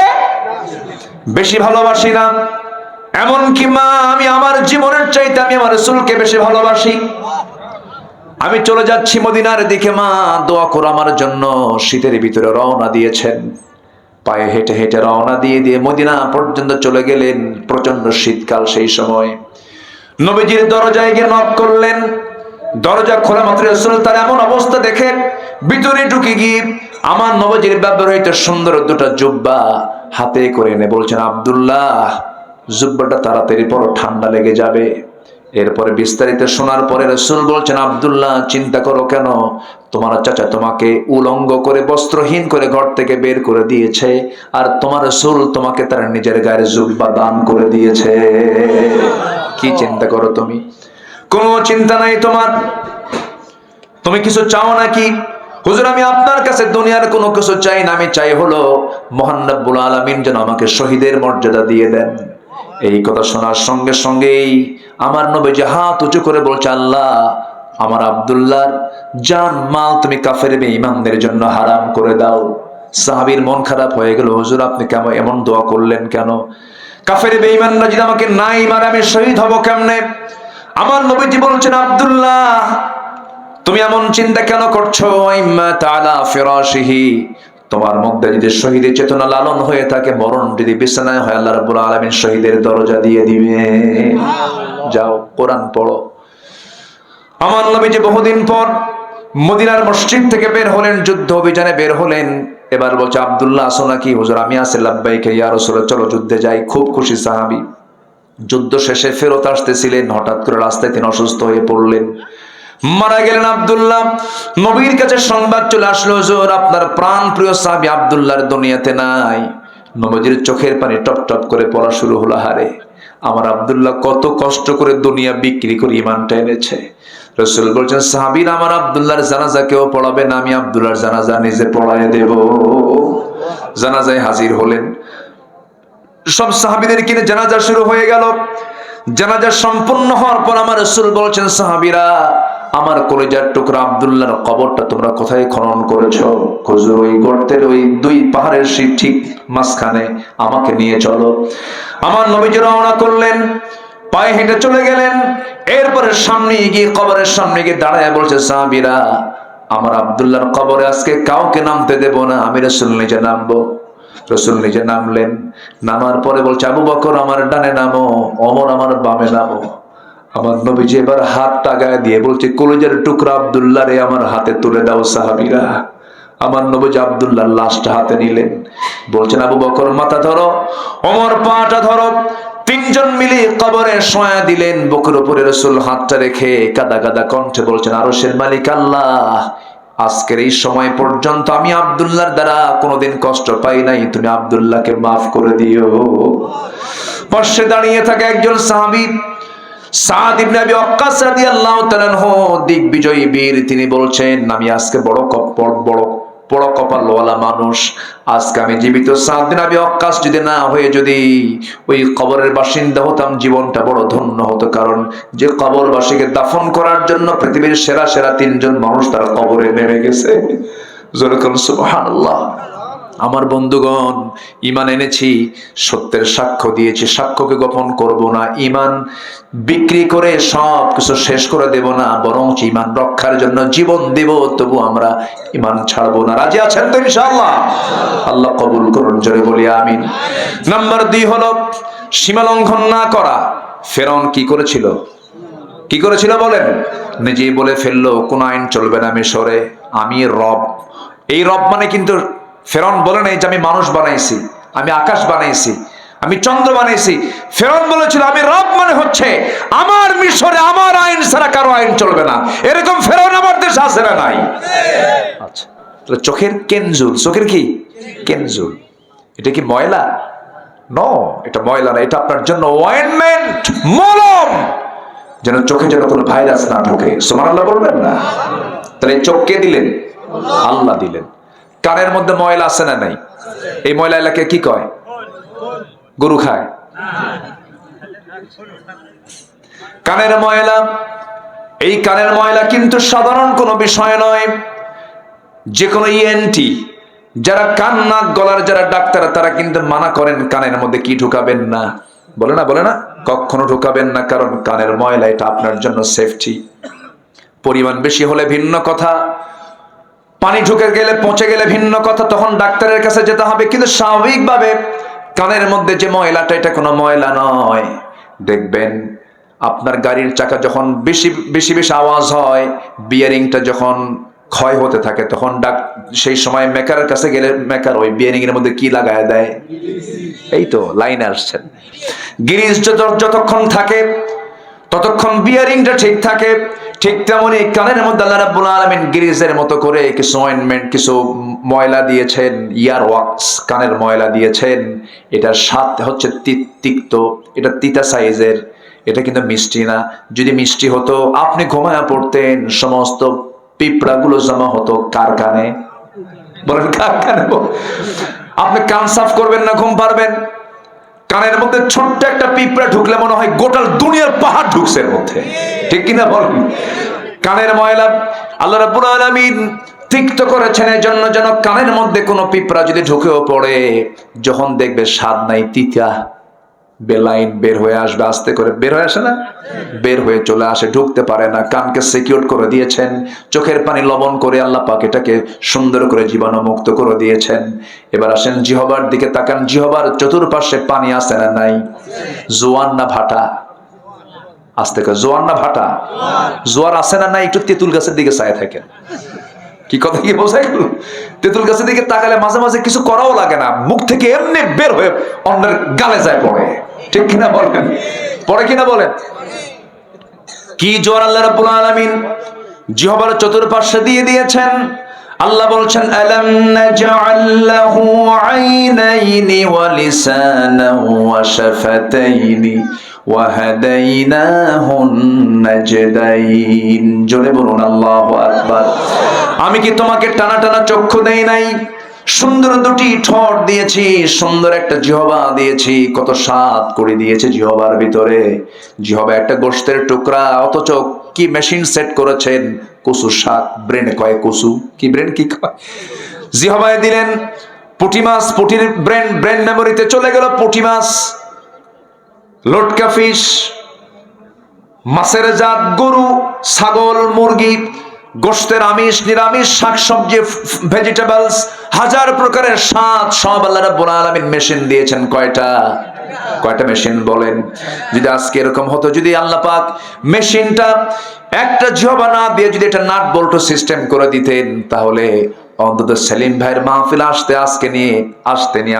বেশি ভালোবাসি না। এমনকি মা আমি আমার জীবনের চাইতে আমি আমার রাসূলকে বেশি ভালোবাসি। আমি চলে যাচ্ছি মদিনার দিকে, মা দোয়া করো আমার জন্য। শীতের ভিতরে রওনা দিয়েছেন, পায়ে হেঁটে হেঁটে রওনা দিয়ে দিয়ে মদিনা পর্যন্ত চলে গেলেন। প্রচন্ড শীতকাল সেই সময়। নবীজির দরজায় গিয়ে নক করলেন। দরজা খোলা মাত্র রাসূল তার এমন অবস্থা দেখে ভিতরে ঢুকে গিয়ে আমার নবীজির ব্যবহৃত সুন্দর দুটো জুব্বা হাতে করে এনে বলছেন, আব্দুল্লাহ জুব্বাটা তাড়াতাড়ি পরো, ঠান্ডা লেগে যাবে। এরপরে বিস্তারিত শোনার পরে রাসূল বলছেন, আব্দুল্লাহ চিন্তা করো কেন? তোমার চাচা তোমাকে উলঙ্গ করে বস্ত্রহীন করে ঘর থেকে বের করে দিয়েছে, আর তোমার রাসূল তোমাকে তার নিজের গায়ের জুব্বা দান করে দিয়েছে। কি চিন্তা করো তুমি? কোনো চিন্তা নাই তোমার? তুমি কিছু চাও নাকি? হুজুর আমি আপনার কাছে দুনিয়ার কোনো কিছু চাই না, আমি চাই হলো মহান রব্বুল আলামিন যেন আমাকে শহীদের মর্যাদা দিয়ে দেন। এই কথা শোনার সঙ্গে সঙ্গেই আমার নবীজি হাত উঁচু করে বলছে, আল্লাহ আমার আব্দুল্লাহর জান মাল তুমি কাফের বেঈমানদের জন্য হারাম করে দাও। সাহাবীর মন খারাপ হয়ে গেল, হুজুর আপনি কেন এমন দোয়া করলেন কেন? কাফের বেঈমানরা যদি আমাকে নাই মারে আমি শহীদ হব কেমনে? আমার নবীজি বলছেন, আব্দুল্লাহ তুমি এমন চিন্তা কেন করছো? ইম্মা তাআলা ফিরাশিহি, তোমার মধ্যে যদি শহীদের চেতনা লালন হয়ে থাকে, মরণ যদি বিছানায় হয়, আল্লাহ রাব্বুল আলামিন শহীদের দরজা দিয়ে দিবে। যাও কোরআন পড়ো। আমার নবীজি বহুদিন পর মদিনার মসজিদ থেকে বের হলেন, যুদ্ধ অভিযানে বের হলেন। এবার বলছে, আব্দুল্লাহ আসো নাকি? হুজুর আমি আছি। লাব্বাইক ইয়া রাসূলুল্লাহ, চলো যুদ্ধে যাই। খুব খুশি সাহাবী। যুদ্ধ শেষে ফেরত আসতেছিলেন, হঠাৎ করে রাস্তায় তিনি অসুস্থ হয়ে পড়লেন, মারা গেলেন আব্দুল্লাহ। নবীর কাছে সংবাদ চলে আসলো, হুজুর আপনার প্রাণ প্রিয় সাহাবী আব্দুল্লাহর দুনিয়াতে নাই। নবীজির চোখের পানি টপ টপ করে পড়া শুরু হলো। হারে আমার আব্দুল্লাহ কত কষ্ট করে দুনিয়া বিক্রি করে ঈমানটা এনেছে। রাসূল বলছেন, সাহাবীরা আমার আব্দুল্লাহর জানাজা কেউ পড়াবে না, আমি আব্দুল্লাহর জানাজা নিজে পড়ায় দেব। জানাজায় হাজির হলেন, সব সাহাবীদের কিনে জানাজা শুরু হয়ে গেল। জানাজা সম্পূর্ণ হওয়ার পর আমার রাসূল বলছেন, সাহাবীরা আমার কলিজার টুকরা আব্দুল্লাহর কবরটা তোমরা কোথায় খনন করেছো? হুজুর ওই গর্তের ওই দুই পাহাড়ের ঠিক মাঝখানে, আমাকে নিয়ে চলো। আমার নবীজি রওনা করলেন, পায়ে হেঁটে চলে গেলেন। এরপরে সামনে গিয়ে কবরের সামনে গিয়ে দাঁড়ায় বলছে, সাহাবীরা, আমার আব্দুল্লাহর কবরে আজকে কাউকে নামতে দেব না, আমি রাসূল নিজে নামবো। রাসূল নিজে নামলেন। নামার পরে বলছে, আবু বকর আমার ডানে নামো, ওমর আমার বামে নামো। আমার নবীজি এবার হাতটা গায়ে দিয়ে বলছে, কলিজার টুকরা আব্দুল্লাহ রে আমার হাতে তুলে দাও সাহাবীরা। আমার নবীজি আব্দুল্লাহর লাশটা হাতে নিলেন, বলছেন, আবু বকর মাথা ধরো, ওমর পাটা ধরো। তিনজন মিলে কবরে শোয়া দিলেন। বুকের উপরে রাসূল হাতটা রেখে কাদা কাদা কণ্ঠে বলছেন, আরশের মালিক আল্লাহ, আজকের এই সময় পর্যন্ত আমি আব্দুল্লাহর দ্বারা কোনোদিন কষ্ট পাই নাই, তুমি আব্দুল্লাহকে মাফ করে দিও। পাশে দাঁড়িয়ে থাকে একজন সাহাবী, সাদ ইবনে আবি ওয়াক্কাস রাদিয়াল্লাহু তাআলা আনহু, দিগ্বিজয়ী বীর। তিনি বলছেন, আমি আজকে বড় কপালওয়ালা মানুষ। আজকে আমি জীবিত সাদ ইবনে আবি ওয়াক্কাস যদি না হয়ে যদি ওই কবরের বাসিন্দা হতাম, জীবনটা বড় ধন্য হতো। কারণ যে কবরবাসীকে দাফন করার জন্য পৃথিবীর সেরা সেরা তিনজন মানুষ তারা কবরে নেমে গেছে। জোরে বলুন সুবহানাল্লাহ। আমার বন্ধুগণ, ঈমান এনেছি, সত্যের সাক্ষ্য দিয়েছি, সাক্ষ্যকে গোপন করব না। ঈমান বিক্রি করে সব কিছু শেষ করে দেব না, বরং ঈমান রক্ষার জন্য জীবন দেব, তবু আমরা ঈমান ছাড়বো না। রাজি আছেন তো ইনশাআল্লাহ? আল্লাহ কবুল করুন, জোরে বলি আমিন। নাম্বার 2 হলো সীমা লঙ্ঘন না করা। ফেরাউন কি করেছিল? কি করেছিল বলেন? নিজেই বলে ফেললো, কোন আইন চলবে না মিশরে, আমি রব। এই রব মানে কিন্তু ফেরাউন বলে নাই যে আমি মানুষ বানাইছি, আমি আকাশ বানাইছি, আমি চন্দ্র বানাইছি। ফেরাউন বলেছিল আমি রব মানে হচ্ছে আমার মিশরে আমার আইন ছাড়া কারো আইন চলবে না। এরকম ফেরাউন আমার দেশে আছে না নাই? আচ্ছা, তাহলে চোখের কেনজুল, চোখের কি কেনজুল, এটা কি ময়লা? নো, এটা ময়লা না, এটা আপনার জন্য অয়েন্টমেন্ট, মলম, যেন চোখে যেন কোনো ভাইরাস না ঢোকে। সুবহানাল্লাহ বলবেন না? তাহলে চোখ কে দিলেন? আল্লাহ দিলেন। কানের মধ্যে ময়লা আছে না নাই? এই ময়লা এলাকায় কি কয়? গরু খায়। কানের ময়লা, এই কানের ময়লা কিন্তু সাধারণ কোনো বিষয় নয়। যে কোনো ইএনটি, যারা কান নাক গলার যারা ডাক্তার, তারা কিন্তু মানা করেন কানের মধ্যে কি ঢুকাবেন না। বলে না, বলে না, কখনো ঢুকাবেন না, কারণ কানের ময়লা এটা আপনার জন্য সেফটি। পরিমাণ বেশি হলে ভিন্ন কথা, পানি ঢুকে গেলে পচে গেলে ভিন্ন কথা, তখন ডাক্তারের কাছে যেতে হবে। কিন্তু স্বাভাবিকভাবে কানের মধ্যে যে ময়লাটা, এটা কোনো ময়লা নয়। দেখবেন আপনার গাড়ির চাকা যখন বেশি বেশি বেশি আওয়াজ হয়, বিয়ারিংটা যখন ক্ষয় হতে থাকে, তখন সেই সময় মেকারের কাছে গেলে মেকার ওই বিয়ারিং এর মধ্যে কি লাগায় দেয়? এই তো লাইনে আসছেন। গ্রিজ যতক্ষণ থাকে ততক্ষণ বিয়ারিংটা ঠিক থাকে। ঠিক তেমনি কানের মধ্যে আল্লাহ রাব্বুল আলামিন গ্রিজের মতো করে কিছু অয়েন্টমেন্ট, কিছু ময়লা দিয়েছেন, ইয়ার ওয়াক্স, কানের ময়লা দিয়েছেন। এটার স্বাদ হচ্ছে তিক্ত, এটা তিতা সাইজের, এটা কিন্তু মিষ্টি না। যদি মিষ্টি হতো আপনি ঘুমায়া পড়তেন, সমস্ত পিঁপড়াগুলো জমা হতো কার কানে? বলেন কার কানে? আপনি কান সাফ করবেন না, ঘুম পারবেন? কানের মধ্যে ছোট্ট একটা পিঁপড়া ঢুকলে মনে হয় গোটা দুনিয়ার পাহাড় ঢুকছে এর মধ্যে, ঠিক কিনা বলেন? কানের ময়লা আল্লাহ রাব্বুল আলামিন তিক্ত করেছেন এই জন্য, যেন কানের মধ্যে কোনো পিঁপড়া যদি ঢুকেও পড়ে, যখন দেখবে স্বাদ নাই, তিতা, বেলাইন বের হয়ে আসবে, আস্তে করে বের হয়ে আসে না, বের হয়ে চলে আসে, ঢুকতে পারে না। কানকে সিকিউর করে দিয়েছেন, চোখের পানি লবণ করে আল্লাহ পাক এটাকে সুন্দর করে জীবাণু মুক্ত করে দিয়েছেন। এবার আসেন জিহবার দিকে তাকান, জিহবার চতুর্পাশে পানি আছে না নাই? জোয়ান না ভাটা? আস্তে করে, জোয়ান না ভাটা? জোয়ার আছে না নাই? একটু তেঁতুল গাছের দিকে চায় থাকেন। কি কথা কি বোঝাই? তেঁতুল গাছের দিকে তাকালে মাঝে মাঝে কিছু করাও লাগে না, মুখ থেকে এমনি বের হয়ে অন্যের গালে যায় পড়ে, ঠিক কিনা বলেন? পড়ে কিনা বলেন? কি জোয়ার আল্লাহ রাব্বুল আলামিন জিহ্বার চতুর্পাশে দিয়ে দিয়েছেন। আল্লাহ বলছেন, আলাম নাজআল লাহু আইনাইনি ওয়া লিসানান ওয়া শাফাতাইনি ওয়া হাদাইনাহুন নাজদাইন। জোরে বলুন আল্লাহু আকবার। আমি কি তোমাকে টানা টানা চক্ষু দেই নাই? সুন্দর দুটি ঠোঁট দিয়েছি, সুন্দর একটা জিহ্বা দিয়েছি, কত স্বাদ করে দিয়েছে জিহ্বার ভিতরে। জিহ্বা একটা গোশতের টুকরা, অথচ কি মেশিন সেট করেছেন, কচু শাক, ব্রেন কয় কচু, কি ব্রেন কি কয়, জিহবায় দিলেন পুঁটি মাছ, পুঁটির ব্রেন মেমোরিতে চলে গেল পুঁটি মাছ, লটকা ফিশ, মাছের জাত, গরু, ছাগল, মুরগি, গোশতের আমিষ, নিরামিষ, শাকসবজি, ভেজিটেবলস, হাজার প্রকারের স্বাদ সব আল্লাহ রাব্বুল আলামিন মেশিন দিয়েছেন। কয়টা মেশিন বলেন? যদি আজকে এরকম হতো, যদি আল্লাহ পাক মেশিনটা একটা জিহবা না দিয়ে যদি এটা নাট বল্টু সিস্টেম করে দিতেন, তাহলে অন্তত সেলিম ভাইয়ের মাহফিল আজকে নিয়ে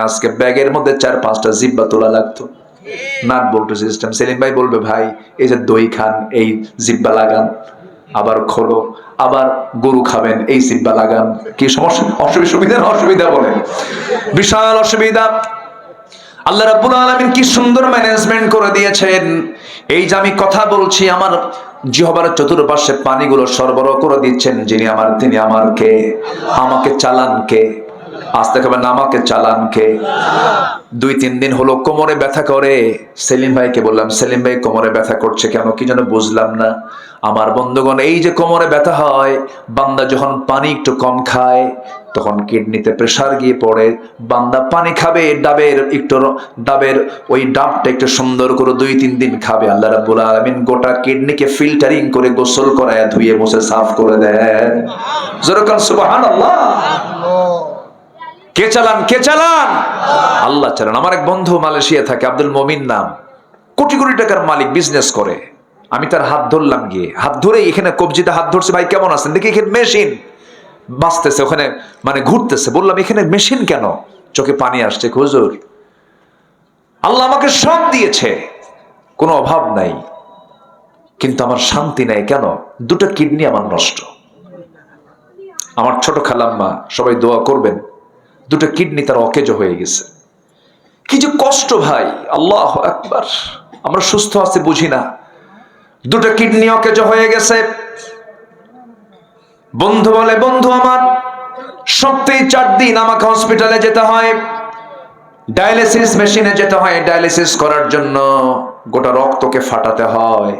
আজকে ব্যাগের মধ্যে 4-5টা জিব্বা তোলা লাগতো। নাট বল্টু সিস্টেম। সেলিম ভাই বলবে, ভাই এই যে দই খান, এই জিব্বা লাগান, আবার খোলো, আবার গরু খাবেন, এই জিব্বা লাগান। কি সমস্যা? অসুবিধা বলেন, বিশাল অসুবিধা। আল্লাহ রাব্বুল আলামিন কি সুন্দর ম্যানেজমেন্ট করে দিয়েছেন। এই যে আমি কথা বলছি, আমার জিহ্বার চতুর্পাশে পানিগুলো সরবরাহ করে দিচ্ছেন যিনি তিনি আমার কে? আমাকে চালান কে? আস্তে খাবেন, আমাকে চালান কে? 2-3 দিন হলো কোমরে ব্যথা করে। সেলিম ভাইকে বললাম, সেলিম ভাই কোমরে ব্যথা করছে কেন, কি যেন বুঝলাম না। আমার বন্ধুগণ, এই যে কোমরে ব্যথা হয়, বান্দা যখন পানি একটু কম খায় তখন কিডনিতে প্রেসার গিয়ে পড়ে। বান্দা পানি খাবে, ডাবের ওই ডাবটা একটু সুন্দর করে 2-3 দিন খাবে, আল্লাহ রাব্বুল আলামিন গোটা কিডনিকে ফিল্টারিং করে গোসল করায় ধুয়ে মুছে সাফ করে দেন। যেরকম সুবহানাল্লাহ। কে চালান? আল্লাহ চালান। আমার এক বন্ধু মালয়েশিয়া থাকে, আব্দুল মমিন নাম, কোটি কোটি টাকার মালিক, বিজনেস করে। আমি তার হাত ধরলাম, গিয়ে হাত ধরে এখানে কবজিতে হাত ধরছে, ভাই কেমন আছেন, দেখি এখানে মেশিন বাঁচতেছে, ওখানে মানে ঘুরতেছে। বললাম, এখানে মেশিন কেন? চোখে পানি আসছে। হুজুর, আল্লাহ আমাকে সব দিয়েছে, কোনো অভাব নাই, কিন্তু আমার শান্তি নাই। কেন? 2টা কিডনি আমার নষ্ট। আমার ছোট খালাম্মা, সবাই দোয়া করবেন, 2টা কিডনি তার অকেজো হয়ে গেছে। কি যে কষ্ট ভাই, আল্লাহু আকবার। আমরা সুস্থ আছি বুঝি না, 2টা কিডনি অকেজো হয়ে গেছে। বন্ধু বলে, বন্ধু আমার সপ্তাহে 4 দিন আমাকে হসপিটালে যেতে হয়, ডায়ালিসিস মেশিনে যেতে হয়। ডায়ালিসিস করার জন্য গোটা রক্তকে ফাটাতে হয়।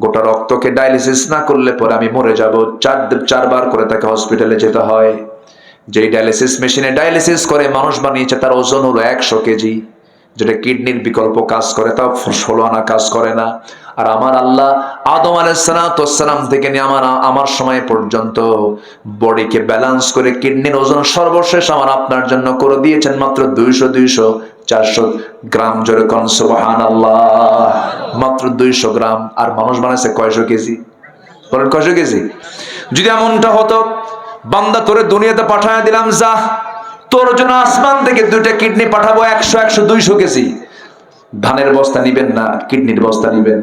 গোটা রক্তকে ডায়ালিসিস না করলে পরে আমি মরে যাব। 4 বার করে তাকে হসপিটালে যেতে হয়। যেই ডায়ালিসিস মেশিনে ডায়ালিসিস করে মানুষ বানিয়েছে, তার ওজন হলো 100 কেজি, যেটা কিডনির বিকল্প কাজ করে, তাও 16 আনা কাজ করে না। আর আমার আল্লাহ আদম আলাইহিসসালাম থেকে নিয়ে আমার সময় পর্যন্ত বডিকে ব্যালেন্স করে কিডনির ওজন সর্বশেষ আমার আপনার জন্য করে দিয়েছেন মাত্র 200-400 গ্রাম। জোরে কোন সুবহানাল্লাহ। মাত্র 200 গ্রাম। আর মানুষ বানাইছে কয়শো কেজি? বলেন কয়শো কেজি? যদি এমনটা হতো, বান্দা তোরে দুনিয়াতে পাঠায় দিলাম, যা তোর জন্য আসমান থেকে 2টা কিডনি পাঠাবো, 100-200 কেজি। ধানের বস্তা নিবেন না, কিডনির বস্তা নিবেন।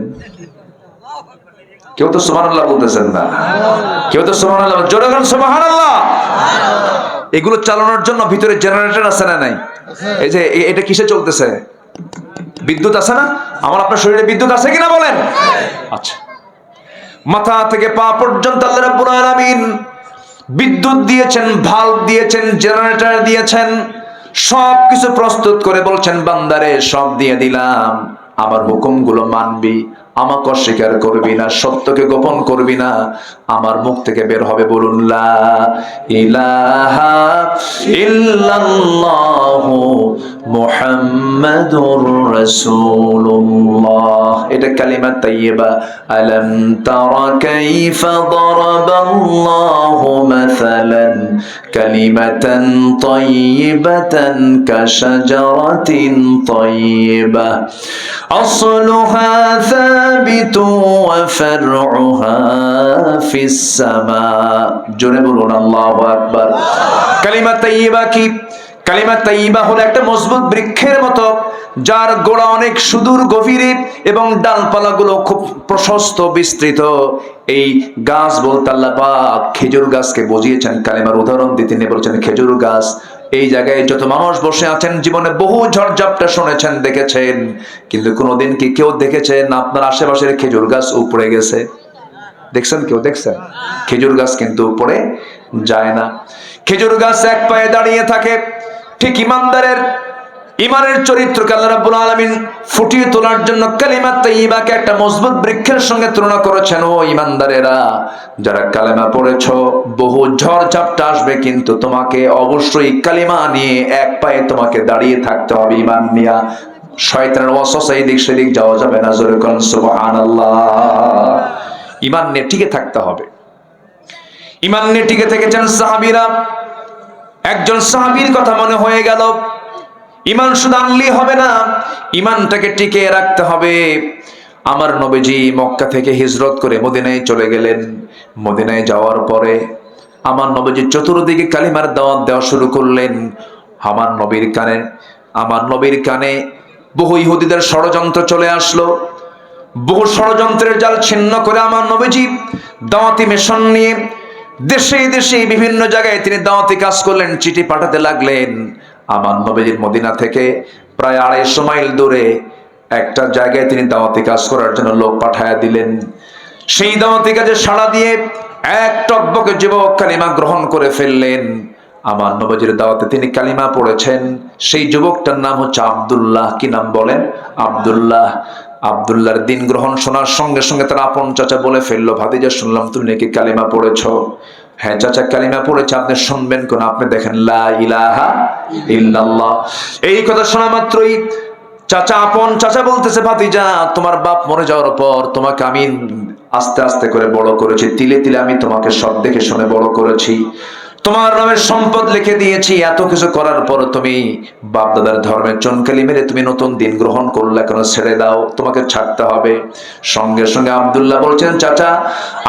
কেউ তো সুবহানাল্লাহ বলতেছেন না, কেউ তো সুবহানাল্লাহ, জোরে বলেন সুবহানাল্লাহ। এগুলো চালানোর জন্য ভিতরে জেনারেটর আছে না নাই? এই যে এটা কিসে চলতেছে? বিদ্যুৎ আছে না? আমার আপনার শরীরে বিদ্যুৎ আছে কিনা বলেন? আচ্ছা, মাথা থেকে পা পর্যন্ত আল্লাহ রাব্বুল আলামিন বিদ্যুৎ দিয়েছেন, ভাল্ব দিয়েছেন, জেনারেটর দিয়েছেন, সবকিছু প্রস্তুত করে বলছেন, বান্দারে সব দিয়ে দিলাম, আমার হুকুমগুলো মানবি, আমাকে অস্বীকার করবি না, সত্যকে গোপন করবি না, আমার মুখ থেকে বের হবে বলুন লা ইলাহা ইল্লাল্লাহু মুহাম্মাদুর রাসূলুল্লাহ। এটা কালিমা তাইয়্যিবা। আলাম তারা কাইফা দারাবাল্লাহু মাসালান কালিমাতান তাইয়্যিবাতান কাশাজারাতিন তাইয়্যিবা আসলুহা সাবিতু ওয়া ফারউহা ফিস সামা। জোরে বলুন আল্লাহু আকবার। কালিমা তাইয়্যিবা কি? কালিমা তাইয়্যিবা হলো একটা মজবুত বৃক্ষের মতো, যার গোড়া অনেক সুদূর গভীরে এবং ডালপালাগুলো খুব প্রশস্ত বিস্তৃত। এই গাছ বলতে আল্লাহ পাক খেজুর গাছকে বুঝিয়েছেন, কালিমার উদাহরণ দিয়ে তিনি বলেছেন খেজুর গাছ। এই জায়গায় যত মানুষ বসে আছেন, জীবনে বহু ঝড়ঝাপটা শুনেছেন, দেখেছেন, কিন্তু কোনোদিন কি কেউ দেখেছেন আপনার আশেপাশের খেজুর গাছ উপড়ে গেছে? দেখছেন? কেউ দেখছেন? খেজুর গাছ কিন্তু উপরে যায় না। খেজুর গাছ এক পায়ে দাঁড়িয়ে থাকে। ঠিক ইমানদারের ইমানের চরিত্রকে আল্লাহ রাব্বুল আলামিন ফুটিয়ে তোলার জন্য কালিমা তাইয়্যিবাকে একটা মজবুত বৃক্ষের সঙ্গে তুলনা করেছেন। ও ইমানদারেরা, যারা কালেমা পড়েছো, বহু ঝড় ঝাপটা আসবে, কিন্তু তোমাকে অবশ্যই কালিমা নিয়ে এক পায়ে তোমাকে দাঁড়িয়ে থাকতে হবে। ইমান নিয়া শয়তানের ওয়াসওয়াসা এদিক সেদিক যাওয়া যাবে না। জোরে কোন সুবহানাল্লাহ। ইমান নিয়ে টিকে থাকতে হবে। ইমান নিয়ে টিকে থেকেছেন সাহাবীরা। একজন সাহাবীর কথা মনে হয়ে গেল, ইমান শুধু আনলেই হবে না, ইমানটাকে টিকে রাখতে হবে। আমার নবীজি মক্কা থেকে হিজরত করে মদিনায় চলে গেলেন। মদিনায় যাওয়ার পরে আমার নবীজি চতুর্দিকে কালিমার দাওয়াত দেওয়া শুরু করলেন। আমার নবীর কানে বহু ইহুদিদের ষড়যন্ত্র চলে আসলো। বহু ষড়যন্ত্রের জাল ছিন্ন করে আমার নবীজি দাওয়াতি মিশন নিয়ে দেশে দেশে বিভিন্ন জায়গায় তিনি দাওয়াতি কাজ করলেন, চিঠি পাঠাতে লাগলেন। আমার নবীজির মদিনা থেকে প্রায় 250 মাইল দূরে একটা জায়গায় তিনি দাওয়াতি কাজ করার জন্য লোক পাঠায়া দিলেন। সেই দাওয়াতি কাজে সাড়া দিয়ে এক টকবকে যুবক কালিমা গ্রহণ করে ফেললেন। আমার নবীজির দাওয়াতে তিনি কালিমা পড়েছেন। সেই যুবকটার নাম হচ্ছে আব্দুল্লাহ। কি নাম বলেন? আব্দুল্লাহ। আব্দুল্লাহর দিন গ্রহণ শোনার সঙ্গে সঙ্গে তার আপন চাচা বলে ফেললো, ভাতিজা শুনলাম তুমি নাকি কালিমা পড়েছো। হ্যাঁ চাচা, কালিমা পড়েছে। আপনি শুনবেন কোন? আপনি দেখেন লা ইলাহা ইল্লাল্লাহ। এই কথা শোনা মাত্রই চাচা, আপন চাচা বলতেছে, ভাতিজা তোমার বাপ মরে যাওয়ার পর তোমাকে আমি আস্তে আস্তে করে বড় করেছি, তিলে তিলে আমি তোমাকে সব দেখে শুনে বড় করেছি, তোমার নামের সম্পদ লিখে দিয়েছি। এত কিছু করার পর তুমি বাপ দাদার ধর্মের চনকালি মেরে তুমি নতুন দিন গ্রহণ করলে, কেন? ছেড়ে দাও, তোমাকে ছাড়তে হবে। সঙ্গে সঙ্গে আব্দুল্লাহ বলছেন, চাচা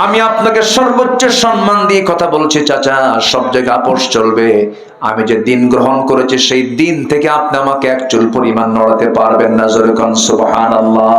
আমি আপনাকে সর্বোচ্চ সম্মান দিয়ে কথা বলছি চাচা, সব জায়গায় আপোষ চলবে। আমি যে দিন গ্রহণ করেছি সেই দিন থেকে আপনি আমাকে এক চুল পরিমাণ নড়াতে পারবেন না। জোরে কোন সুবহানাল্লাহ।